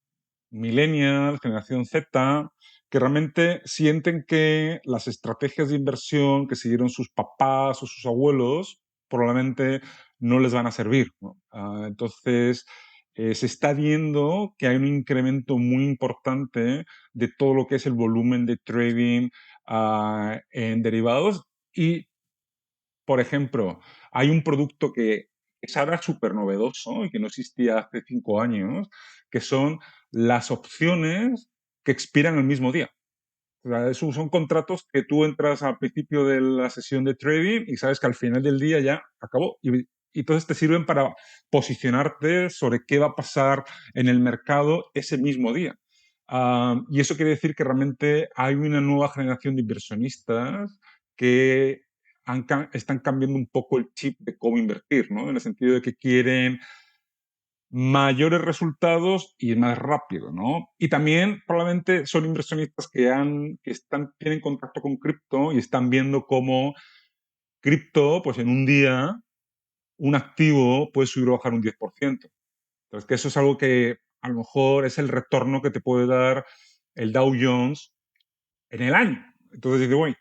[SPEAKER 2] millennials, generación Z, que realmente sienten que las estrategias de inversión que siguieron sus papás o sus abuelos probablemente no les van a servir, ¿no? Entonces, se está viendo que hay un incremento muy importante de todo lo que es el volumen de trading en derivados y, por ejemplo, hay un producto que es ahora súper novedoso y que no existía hace 5 años, que son las opciones que expiran el mismo día. O sea, son contratos que tú entras al principio de la sesión de trading y sabes que al final del día ya acabó. Y entonces te sirven para posicionarte sobre qué va a pasar en el mercado ese mismo día. Y eso quiere decir que realmente hay una nueva generación de inversionistas que están cambiando un poco el chip de cómo invertir, ¿no? En el sentido de que quieren mayores resultados y más rápido, ¿no? Y también probablemente son inversionistas tienen contacto con cripto y están viendo cómo cripto, pues en un día, un activo puede subir o bajar un 10%. Entonces, que eso es algo que a lo mejor es el retorno que te puede dar el Dow Jones en el año. Entonces, dices, güey,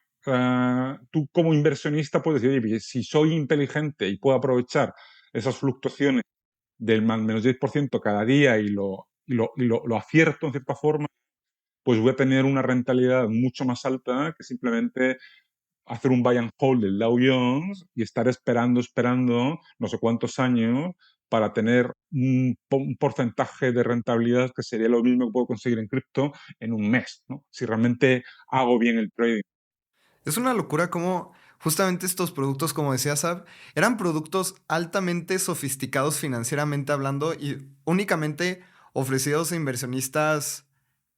[SPEAKER 2] tú como inversionista puedes decir, oye, si soy inteligente y puedo aprovechar esas fluctuaciones del más menos 10% cada día y lo acierto en cierta forma, pues voy a tener una rentabilidad mucho más alta que simplemente hacer un buy and hold del Dow Jones y estar esperando no sé cuántos años para tener un porcentaje de rentabilidad que sería lo mismo que puedo conseguir en cripto en un mes, ¿no? Si realmente hago bien el trading.
[SPEAKER 3] Es una locura cómo justamente estos productos, como decía Sab, eran productos altamente sofisticados financieramente hablando y únicamente ofrecidos a inversionistas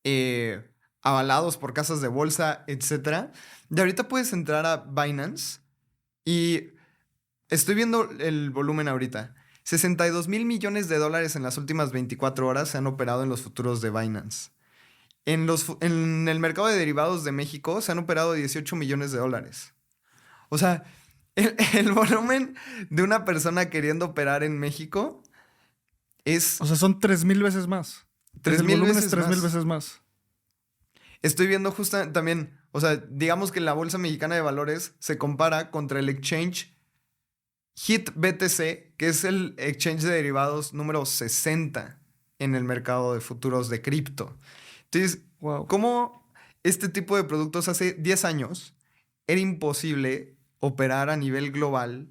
[SPEAKER 3] eh, avalados por casas de bolsa, etcétera. Y ahorita puedes entrar a Binance y estoy viendo el volumen ahorita. 62,000 millones de dólares en las últimas 24 horas se han operado en los futuros de Binance. En el mercado de derivados de México se han operado 18 millones de dólares. O sea, el volumen de una persona queriendo operar en México es
[SPEAKER 1] O sea, son 3000 veces más.
[SPEAKER 3] tres
[SPEAKER 1] El
[SPEAKER 3] mil
[SPEAKER 1] volumen es
[SPEAKER 3] veces
[SPEAKER 1] 3000
[SPEAKER 3] más.
[SPEAKER 1] veces más.
[SPEAKER 3] Estoy viendo justo también, o sea, digamos que la Bolsa Mexicana de Valores se compara contra el exchange HIT BTC, que es el exchange de derivados número 60 en el mercado de futuros de cripto. Entonces,
[SPEAKER 1] Wow.
[SPEAKER 3] ¿cómo este tipo de productos hace 10 años era imposible operar a nivel global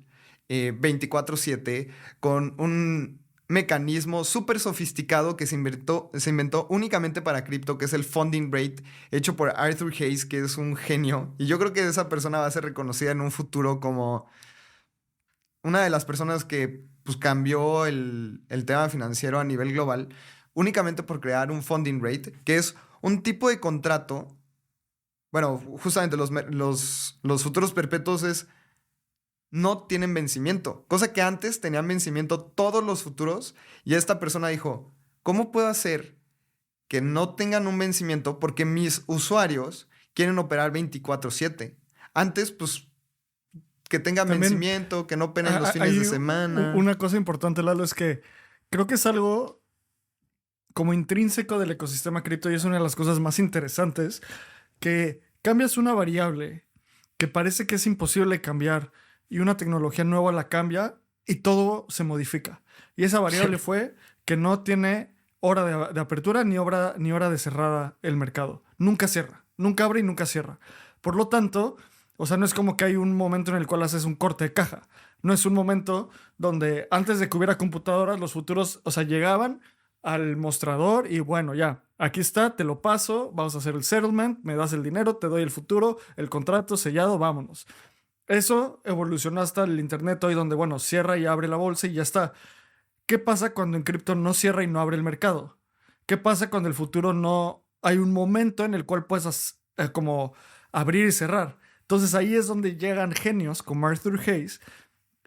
[SPEAKER 3] 24/7 con un mecanismo súper sofisticado que se inventó únicamente para cripto, que es el funding rate, hecho por Arthur Hayes, que es un genio. Y yo creo que esa persona va a ser reconocida en un futuro como una de las personas que pues, cambió el tema financiero a nivel global, únicamente por crear un funding rate, que es un tipo de contrato. Bueno, justamente los futuros perpetuos no tienen vencimiento, cosa que antes tenían vencimiento todos los futuros, y esta persona dijo, ¿cómo puedo hacer que no tengan un vencimiento? Porque mis usuarios quieren operar 24/7. Antes, pues, que tengan
[SPEAKER 1] También
[SPEAKER 3] vencimiento, que no operen los fines
[SPEAKER 1] hay
[SPEAKER 3] de semana.
[SPEAKER 1] una cosa importante, Lalo, es que creo que es algo como intrínseco del ecosistema cripto y es una de las cosas más interesantes, que cambias una variable que parece que es imposible cambiar y una tecnología nueva la cambia y todo se modifica. Y esa variable fue que no tiene hora de apertura ni hora de cerrada el mercado. Nunca cierra, nunca abre y nunca cierra. Por lo tanto, o sea, no es como que hay un momento en el cual haces un corte de caja. No es un momento donde antes de que hubiera computadoras, los futuros, o sea, llegaban al mostrador y bueno, ya, aquí está, te lo paso, vamos a hacer el settlement, me das el dinero, te doy el futuro, el contrato sellado, vámonos. Eso evolucionó hasta el internet hoy donde, bueno, cierra y abre la bolsa y ya está. ¿Qué pasa cuando en cripto no cierra y no abre el mercado? ¿Qué pasa cuando el futuro no hay un momento en el cual puedes como abrir y cerrar? Entonces ahí es donde llegan genios como Arthur Hayes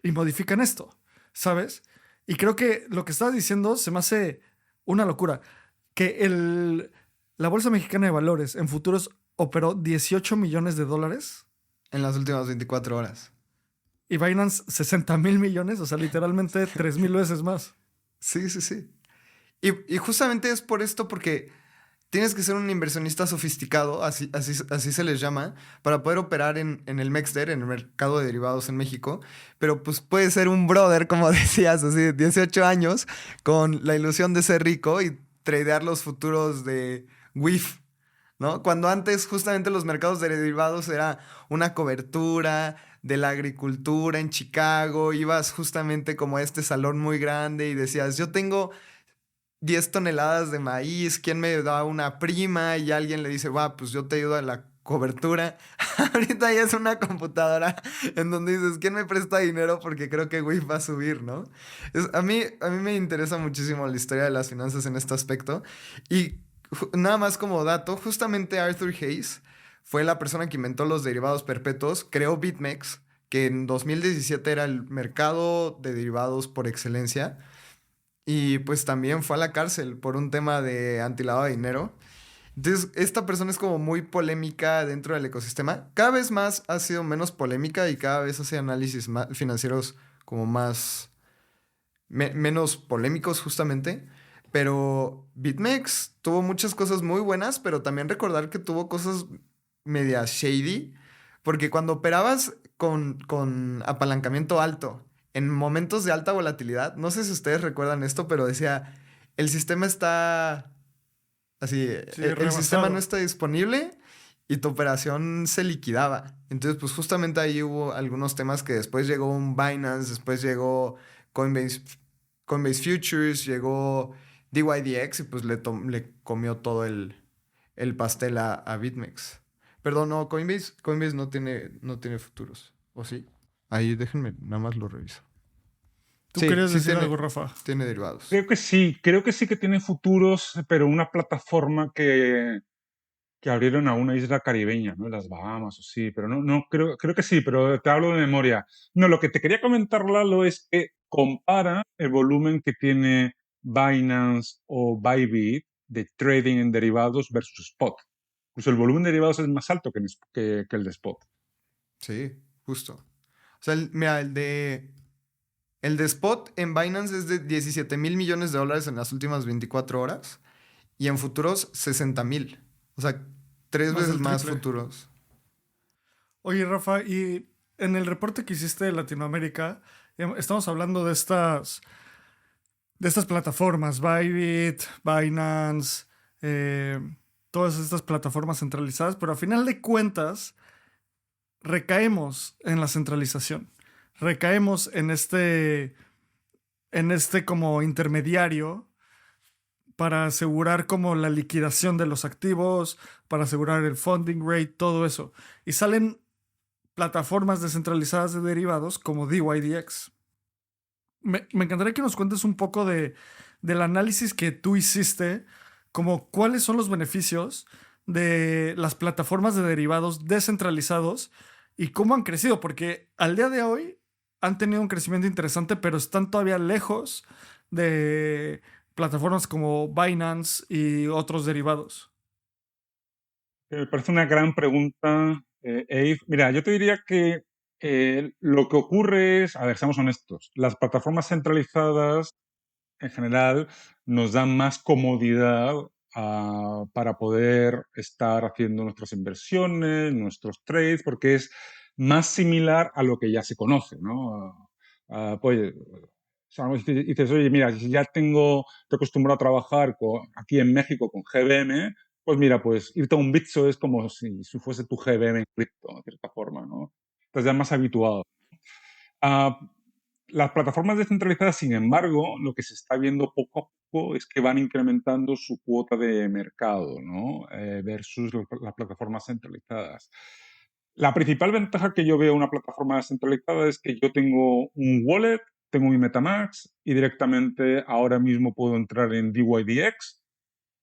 [SPEAKER 1] y modifican esto, ¿sabes? Y creo que lo que estás diciendo se me hace una locura. Que la Bolsa Mexicana de Valores en futuros operó 18 millones de dólares
[SPEAKER 3] En las últimas 24 horas.
[SPEAKER 1] y Binance 60,000 millones, o sea, literalmente 3,000 veces más.
[SPEAKER 3] Sí, sí, sí. Y justamente es por esto, porque tienes que ser un inversionista sofisticado, así se les llama, para poder operar en el MEXDER, en el mercado de derivados en México. Pero pues puede ser un brother, como decías, así de 18 años, con la ilusión de ser rico y tradear los futuros de WIF, ¿no? Cuando antes justamente los mercados de derivados era una cobertura de la agricultura en Chicago, ibas justamente como a este salón muy grande y decías, yo tengo 10 toneladas de maíz, ¿quién me da una prima? Y alguien le dice, va, pues yo te ayudo a la cobertura. Ahorita ya es una computadora en donde dices, ¿quién me presta dinero? Porque creo que WIF va a subir, ¿no? A mí me interesa muchísimo la historia de las finanzas en este aspecto. Y nada más como dato, justamente Arthur Hayes fue la persona que inventó los derivados perpetuos, creó BitMEX, que en 2017 era el mercado de derivados por excelencia. Y pues también fue a la cárcel por un tema de antilavado de dinero. Entonces, esta persona es como muy polémica dentro del ecosistema. Cada vez más ha sido menos polémica y cada vez hace análisis financieros como menos polémicos justamente. Pero BitMEX tuvo muchas cosas muy buenas, pero también recordar que tuvo cosas medias shady. Porque cuando operabas con apalancamiento alto, en momentos de alta volatilidad, no sé si ustedes recuerdan esto, pero decía, el sistema está así,
[SPEAKER 1] Sí,
[SPEAKER 3] el sistema no
[SPEAKER 1] rebasado.
[SPEAKER 3] está disponible y tu operación se liquidaba. Entonces, pues justamente ahí hubo algunos temas que después llegó un Binance, después llegó Coinbase, Coinbase Futures, llegó DYDX y pues le comió todo el pastel a BitMEX. Perdón, no, Coinbase no tiene futuros, ¿o sí? Ahí déjenme, nada más lo reviso.
[SPEAKER 1] ¿Tú
[SPEAKER 3] Sí,
[SPEAKER 1] querías
[SPEAKER 3] sí
[SPEAKER 1] decir algo, Rafa?
[SPEAKER 3] tiene derivados.
[SPEAKER 2] Creo que sí que tiene futuros, pero una plataforma que abrieron a una isla caribeña, ¿no? Las Bahamas o sí, pero no, creo que sí, pero te hablo de memoria. No, lo que te quería comentar, Lalo, es que compara el volumen que tiene Binance o Bybit de trading en derivados versus spot. Incluso el volumen de derivados es más alto que el de spot.
[SPEAKER 3] Sí, justo. O sea, mira, el de Spot en Binance es de 17,000 millones de dólares en las últimas 24 horas y en futuros 60,000. O sea, 3
[SPEAKER 1] Más
[SPEAKER 3] veces
[SPEAKER 1] del
[SPEAKER 3] más
[SPEAKER 1] triple.
[SPEAKER 3] futuros.
[SPEAKER 1] Oye, Rafa, y en el reporte que hiciste de Latinoamérica, estamos hablando de estas plataformas, Bybit, Binance, eh, todas estas plataformas centralizadas, pero a final de cuentas recaemos en la centralización, recaemos en en este como intermediario para asegurar como la liquidación de los activos, para asegurar el funding rate, todo eso. Y salen plataformas descentralizadas de derivados como DYDX. Me encantaría que nos cuentes un poco del análisis que tú hiciste, como cuáles son los beneficios de las plataformas de derivados descentralizados y cómo han crecido, porque al día de hoy han tenido un crecimiento interesante, pero están todavía lejos de plataformas como Binance y otros derivados.
[SPEAKER 2] Me parece una gran pregunta, Abe. Mira, yo te diría que lo que ocurre es, a ver, seamos honestos, las plataformas centralizadas en general nos dan más comodidad para poder estar haciendo nuestras inversiones, nuestros trades, porque es más similar a lo que ya se conoce, ¿no? Pues, o sea, dices, oye, mira, si ya estoy acostumbrado a trabajar aquí en México con GBM, pues mira, pues irte a un Bitso es como si fuese tu GBM en cripto, de cierta forma, ¿no? Estás ya más habituado. Ah, las plataformas descentralizadas, sin embargo, lo que se está viendo poco a poco es que van incrementando su cuota de mercado, ¿no? Versus las plataformas centralizadas. La principal ventaja que yo veo en una plataforma descentralizada es que yo tengo un wallet, tengo mi MetaMask y directamente ahora mismo puedo entrar en DYDX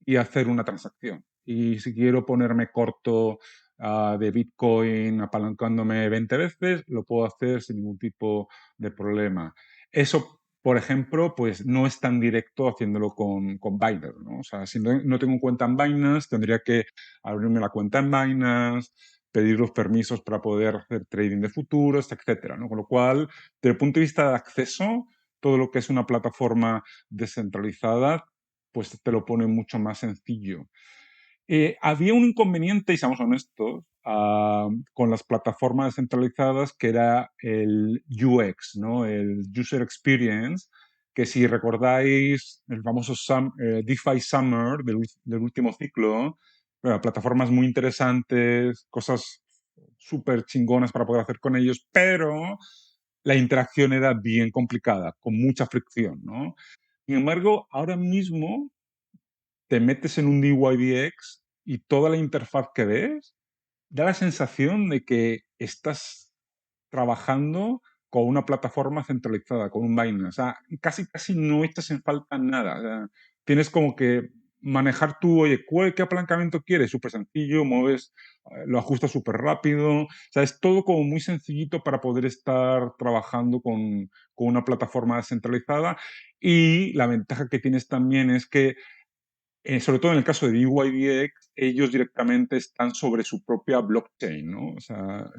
[SPEAKER 2] y hacer una transacción. Y si quiero ponerme corto de Bitcoin apalancándome 20 veces, lo puedo hacer sin ningún tipo de problema. Eso, por ejemplo, pues no es tan directo haciéndolo con Binance, ¿no? O sea, si no tengo cuenta en Binance, tendría que abrirme la cuenta en Binance, pedir los permisos para poder hacer trading de futuros, etcétera, ¿no? Con lo cual, desde el punto de vista de acceso, todo lo que es una plataforma descentralizada pues te lo pone mucho más sencillo. Había un inconveniente, y seamos honestos, con las plataformas descentralizadas, que era el UX, ¿no? El User Experience, que si recordáis el famoso DeFi Summer del último ciclo, plataformas muy interesantes, cosas súper chingonas para poder hacer con ellos, pero la interacción era bien complicada, con mucha fricción, ¿no? Sin embargo, ahora mismo te metes en un DYDX y toda la interfaz que ves da la sensación de que estás trabajando con una plataforma centralizada, con un Binance. O sea, casi no echas en falta nada. O sea, tienes como que manejar tú, oye, ¿qué apalancamiento quieres? Súper sencillo, mueves, lo ajustas súper rápido. O sea, es todo como muy sencillito para poder estar trabajando con una plataforma descentralizada. Y la ventaja que tienes también es que sobre todo en el caso de DYDX, ellos directamente están sobre su propia blockchain, ¿no? O sea,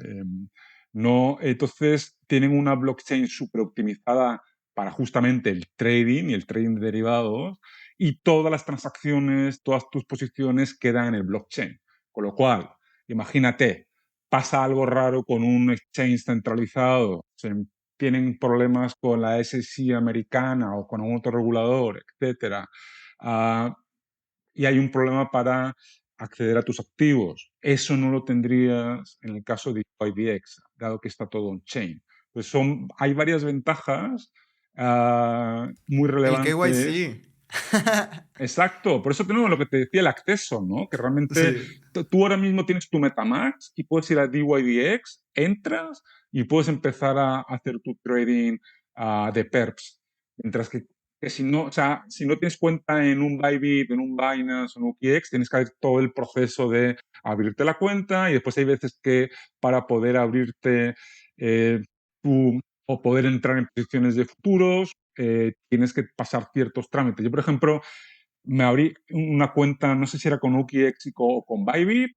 [SPEAKER 2] no, entonces tienen una blockchain súper optimizada para justamente el trading y el trading de derivados, y todas las transacciones, todas tus posiciones quedan en el blockchain. Con lo cual, imagínate, pasa algo raro con un exchange centralizado, tienen problemas con la SEC americana o con algún otro regulador, etcétera. Y hay un problema para acceder a tus activos. Eso no lo tendrías en el caso de DYDX, dado que está todo on-chain. Pues hay varias ventajas muy
[SPEAKER 3] El
[SPEAKER 2] relevantes.
[SPEAKER 3] KYC.
[SPEAKER 2] Exacto, por eso tenemos lo que te decía, el acceso, ¿no? Que realmente
[SPEAKER 3] Sí.
[SPEAKER 2] tú ahora mismo tienes tu MetaMask y puedes ir a DYDX, entras y puedes empezar a hacer tu trading de perps. Mientras que si no, o sea, si no tienes cuenta en un Bybit, en un Binance o en un OKX, tienes que hacer todo el proceso de abrirte la cuenta, y después hay veces que para poder abrirte eh, o poder entrar en posiciones de futuros, tienes que pasar ciertos trámites. Yo, por ejemplo, me abrí una cuenta, no sé si era con OKX o con Bybit,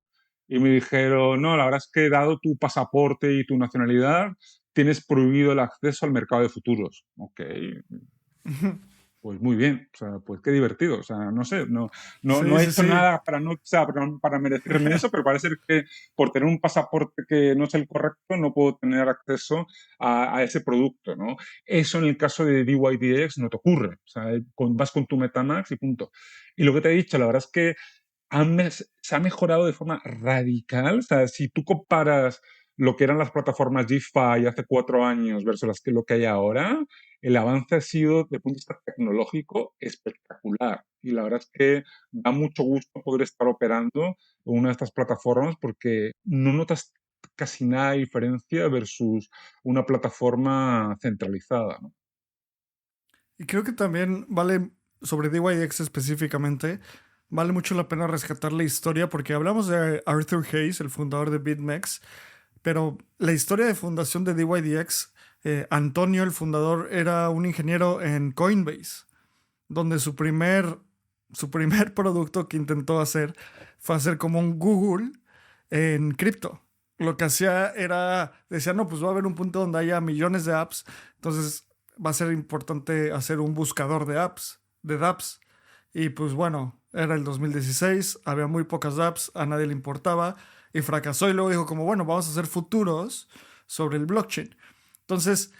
[SPEAKER 2] y me dijeron, no, la verdad es que dado tu pasaporte y tu nacionalidad, tienes prohibido el acceso al mercado de futuros. Ok, pues muy bien, o sea, pues qué divertido, o sea, no sé, no
[SPEAKER 1] Sí,
[SPEAKER 2] he
[SPEAKER 1] sí,
[SPEAKER 2] hecho
[SPEAKER 1] sí.
[SPEAKER 2] nada para, no, o sea, para merecerme eso, pero parece que por tener un pasaporte que no es el correcto no puedo tener acceso a ese producto, ¿no? Eso en el caso de DYDX no te ocurre, o sea, vas con tu MetaMask y punto. Y lo que te he dicho, la verdad es que se ha mejorado de forma radical, o sea, si tú comparas lo que eran las plataformas DeFi hace 4 años versus lo que hay ahora, el avance ha sido, desde el punto de vista tecnológico, espectacular. Y la verdad es que da mucho gusto poder estar operando en una de estas plataformas porque no notas casi nada de diferencia versus una plataforma centralizada, ¿no?
[SPEAKER 1] Y creo que también vale, sobre DYDX específicamente, vale mucho la pena rescatar la historia porque hablamos de Arthur Hayes, el fundador de BitMEX, pero la historia de fundación de DYDX, Antonio, el fundador, era un ingeniero en Coinbase, donde su primer producto que intentó hacer fue hacer como un Google en cripto. Lo que hacía era, decía, no, pues va a haber un punto donde haya millones de apps, entonces va a ser importante hacer un buscador de apps, de dApps. Y pues bueno, era el 2016, había muy pocas apps, a nadie le importaba y fracasó y luego dijo como, bueno, vamos a hacer futuros sobre el blockchain. Entonces,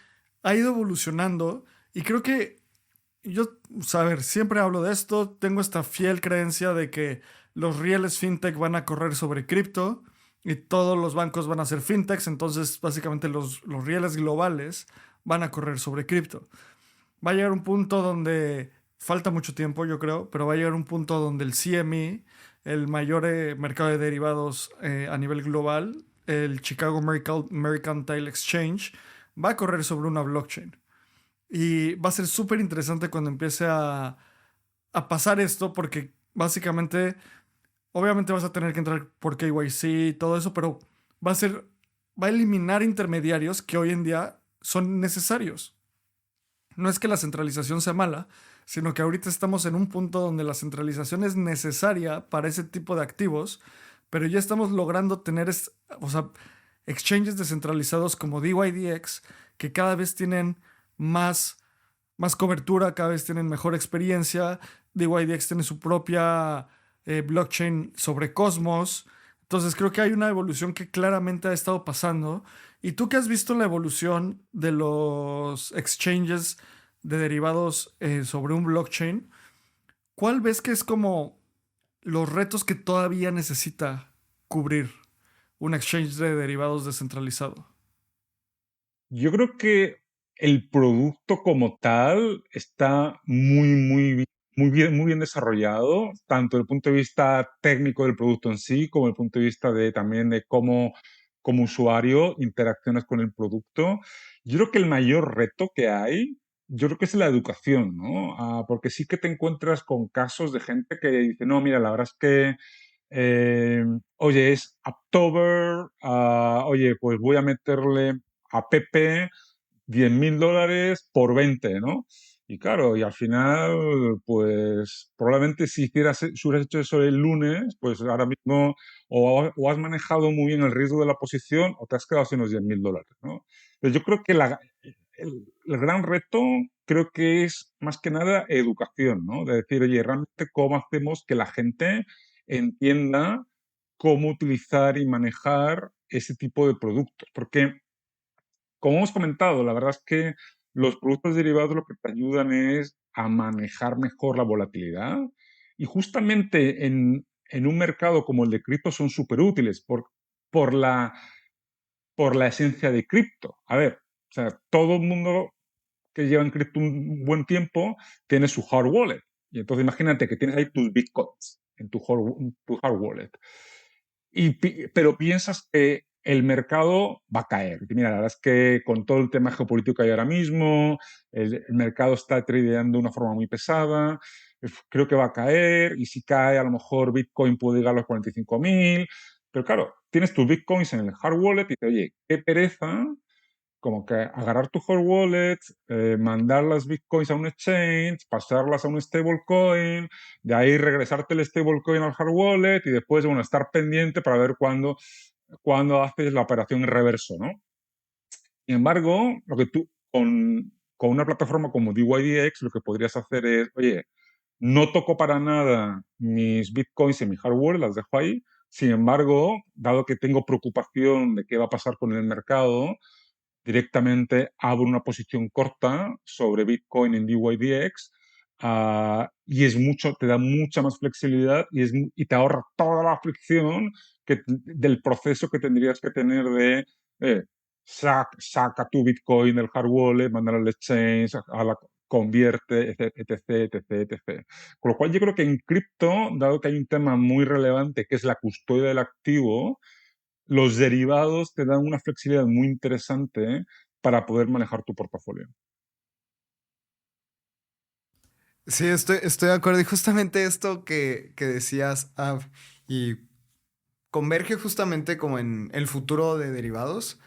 [SPEAKER 1] ha ido evolucionando y creo que yo, a ver, siempre hablo de esto, tengo esta fiel creencia de que los rieles fintech van a correr sobre cripto y todos los bancos van a ser fintechs, entonces básicamente los rieles globales van a correr sobre cripto. Va a llegar un punto donde falta mucho tiempo, yo creo, pero va a llegar un punto donde el CME, el mayor mercado de derivados a nivel global, el Chicago Mercantile Exchange, va a correr sobre una blockchain. Y va a ser súper interesante cuando empiece a pasar esto, porque básicamente, obviamente vas a tener que entrar por KYC y todo eso, pero va a ser, va a eliminar intermediarios que hoy en día son necesarios. No es que la centralización sea mala, sino que ahorita estamos en un punto donde la centralización es necesaria para ese tipo de activos, pero ya estamos logrando tener, o sea, exchanges descentralizados como DYDX que cada vez tienen más, más cobertura, cada vez tienen mejor experiencia. DYDX tiene su propia blockchain sobre Cosmos. Entonces creo que hay una evolución que claramente ha estado pasando. ¿Y tú que has visto la evolución de los exchanges de derivados sobre un blockchain? ¿Cuál ves que es como los retos que todavía necesita cubrir un exchange de derivados descentralizado?
[SPEAKER 2] Yo creo que el producto como tal está muy bien desarrollado, tanto desde el punto de vista técnico del producto en sí, como desde el punto de vista también de cómo, como usuario, interaccionas con el producto. Yo creo que el mayor reto que hay, yo creo que es la educación, ¿no? Porque sí que te encuentras con casos de gente que dice, no, mira, la verdad es que oye, es October, oye, pues voy a meterle a Pepe $10.000 por 20, ¿no? Y claro, y al final, pues probablemente si hubieras hecho eso el lunes, pues ahora mismo o has manejado muy bien el riesgo de la posición o te has quedado sin los $10.000, ¿no? Pero yo creo que el gran reto creo que es más que nada educación, ¿no? De decir, oye, realmente cómo hacemos que la gente entienda cómo utilizar y manejar ese tipo de productos. Porque como hemos comentado, la verdad es que los productos derivados lo que te ayudan es a manejar mejor la volatilidad y justamente en un mercado como el de cripto son súper útiles por la esencia de cripto. A ver, o sea, todo el mundo que lleva en cripto un buen tiempo tiene su hard wallet. Y entonces imagínate que tienes ahí tus bitcoins en tu hard wallet. Pero piensas que el mercado va a caer. Mira, la verdad es que con todo el tema geopolítico que hay ahora mismo, el mercado está tradeando de una forma muy pesada, creo que va a caer, y si cae, a lo mejor Bitcoin puede llegar a los 45.000, pero claro, tienes tus Bitcoins en el hard wallet y dices, oye, qué pereza, como que agarrar tu hard wallet, mandar las bitcoins a un exchange, pasarlas a un stablecoin, de ahí regresarte el stablecoin al hard wallet y después, bueno, estar pendiente para ver cuándo haces la operación en reverso, ¿no? Sin embargo, lo que tú, con una plataforma como DYDX, lo que podrías hacer es, oye, no toco para nada mis bitcoins en mi hard wallet, las dejo ahí. Sin embargo, dado que tengo preocupación de qué va a pasar con el mercado, directamente abro una posición corta sobre Bitcoin en DYDX y te da mucha más flexibilidad y te ahorra toda la fricción del proceso que tendrías que tener de eh, saca tu Bitcoin del hard wallet, mándalo al exchange, convierte, etc, etc, etc. Con lo cual yo creo que en cripto, dado que hay un tema muy relevante que es la custodia del activo, los derivados te dan una flexibilidad muy interesante para poder manejar tu portafolio.
[SPEAKER 3] Sí, estoy de acuerdo. Y justamente esto que decías, y converge justamente como en el futuro de derivados.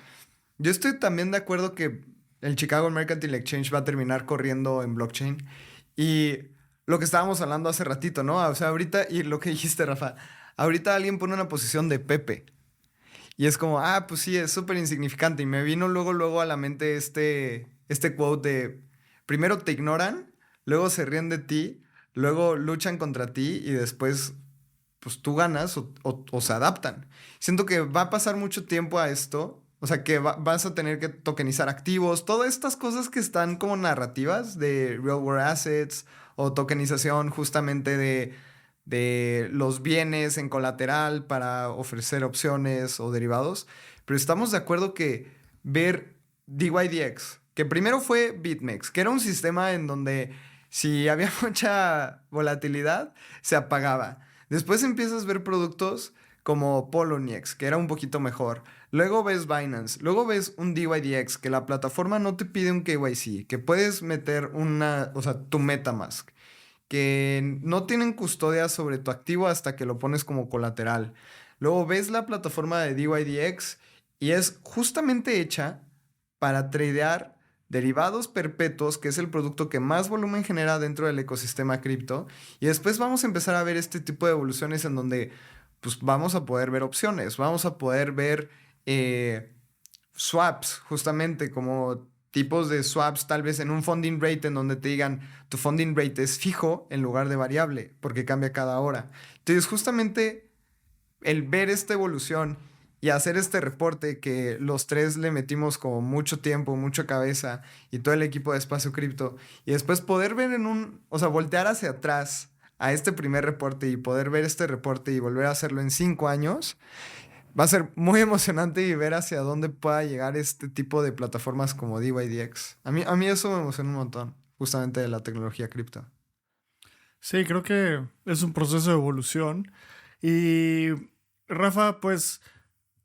[SPEAKER 3] Yo estoy también de acuerdo que el Chicago Mercantile Exchange va a terminar corriendo en blockchain. Y lo que estábamos hablando hace ratito, ¿no? O sea, ahorita, y lo que dijiste, Rafa, ahorita alguien pone una posición de Pepe. Y es como, pues sí, es súper insignificante. Y me vino luego a la mente este quote de, primero te ignoran, luego se ríen de ti, luego luchan contra ti y después, pues tú ganas o se adaptan. Siento que va a pasar mucho tiempo a esto. O sea, que vas a tener que tokenizar activos, todas estas cosas que están como narrativas de real world assets o tokenización justamente de los bienes en colateral para ofrecer opciones o derivados. Pero estamos de acuerdo que ver DYDX, que primero fue BitMEX, que era un sistema en donde si había mucha volatilidad, se apagaba. Después empiezas a ver productos como Poloniex, que era un poquito mejor. Luego ves Binance, luego ves un DYDX, que la plataforma no te pide un KYC, que puedes meter o sea, tu MetaMask, que no tienen custodia sobre tu activo hasta que lo pones como colateral. Luego ves la plataforma de DYDX y es justamente hecha para tradear derivados perpetuos, que es el producto que más volumen genera dentro del ecosistema cripto. Y después vamos a empezar a ver este tipo de evoluciones en donde pues, vamos a poder ver opciones, vamos a poder ver swaps, justamente como tipos de swaps, tal vez en un funding rate en donde te digan tu funding rate es fijo en lugar de variable, porque cambia cada hora. Entonces, justamente el ver esta evolución y hacer este reporte que los tres le metimos como mucho tiempo, mucha cabeza y todo el equipo de Espacio Cripto, y después poder ver o sea, voltear hacia atrás a este primer reporte y poder ver este reporte y volver a hacerlo en 5 años. Va a ser muy emocionante y ver hacia dónde pueda llegar este tipo de plataformas como DYDX. A mí eso me emociona un montón, justamente de la tecnología cripto.
[SPEAKER 1] Sí, creo que es un proceso de evolución. Y Rafa, pues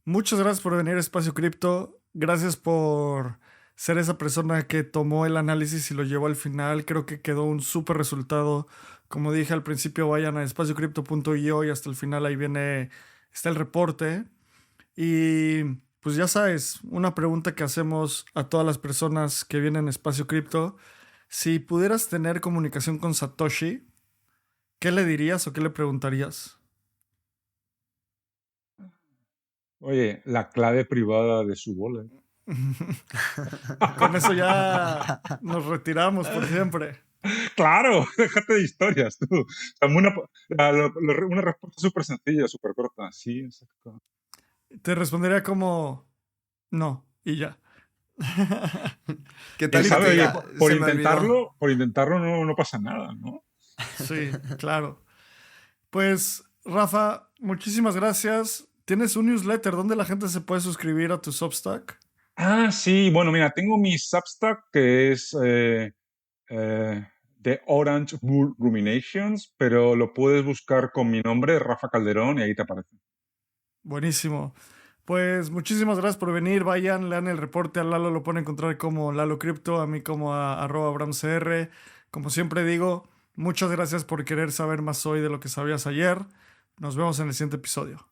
[SPEAKER 1] muchas gracias por venir a Espacio Cripto. Gracias por ser esa persona que tomó el análisis y lo llevó al final. Creo que quedó un súper resultado. Como dije al principio, vayan a espaciocrypto.io y hasta el final ahí está el reporte. Y pues ya sabes, una pregunta que hacemos a todas las personas que vienen a Espacio Cripto. Si pudieras tener comunicación con Satoshi, ¿qué le dirías o qué le preguntarías?
[SPEAKER 2] Oye, la clave privada de su wallet.
[SPEAKER 1] Con eso ya nos retiramos por siempre.
[SPEAKER 2] Claro, déjate de historias, tú. O sea, una respuesta súper sencilla, súper corta. Sí, exacto.
[SPEAKER 1] Te respondería como no y ya.
[SPEAKER 3] ¿Qué
[SPEAKER 2] ¿Quién
[SPEAKER 3] tal que te
[SPEAKER 2] sabe? Oye,
[SPEAKER 3] diga? Se me olvidó.
[SPEAKER 2] por intentarlo no pasa nada, ¿no?
[SPEAKER 1] Sí, claro. Pues, Rafa, muchísimas gracias. ¿Tienes un newsletter donde la gente se puede suscribir a tu Substack?
[SPEAKER 2] Sí, bueno, mira, tengo mi Substack que es The Orange Bull Ruminations, pero lo puedes buscar con mi nombre, Rafa Calderón, y ahí te aparece.
[SPEAKER 1] Buenísimo. Pues muchísimas gracias por venir. Vayan, lean el reporte. A Lalo lo pueden encontrar como Lalo Crypto, a mí como a @abramcr. Como siempre digo, muchas gracias por querer saber más hoy de lo que sabías ayer. Nos vemos en el siguiente episodio.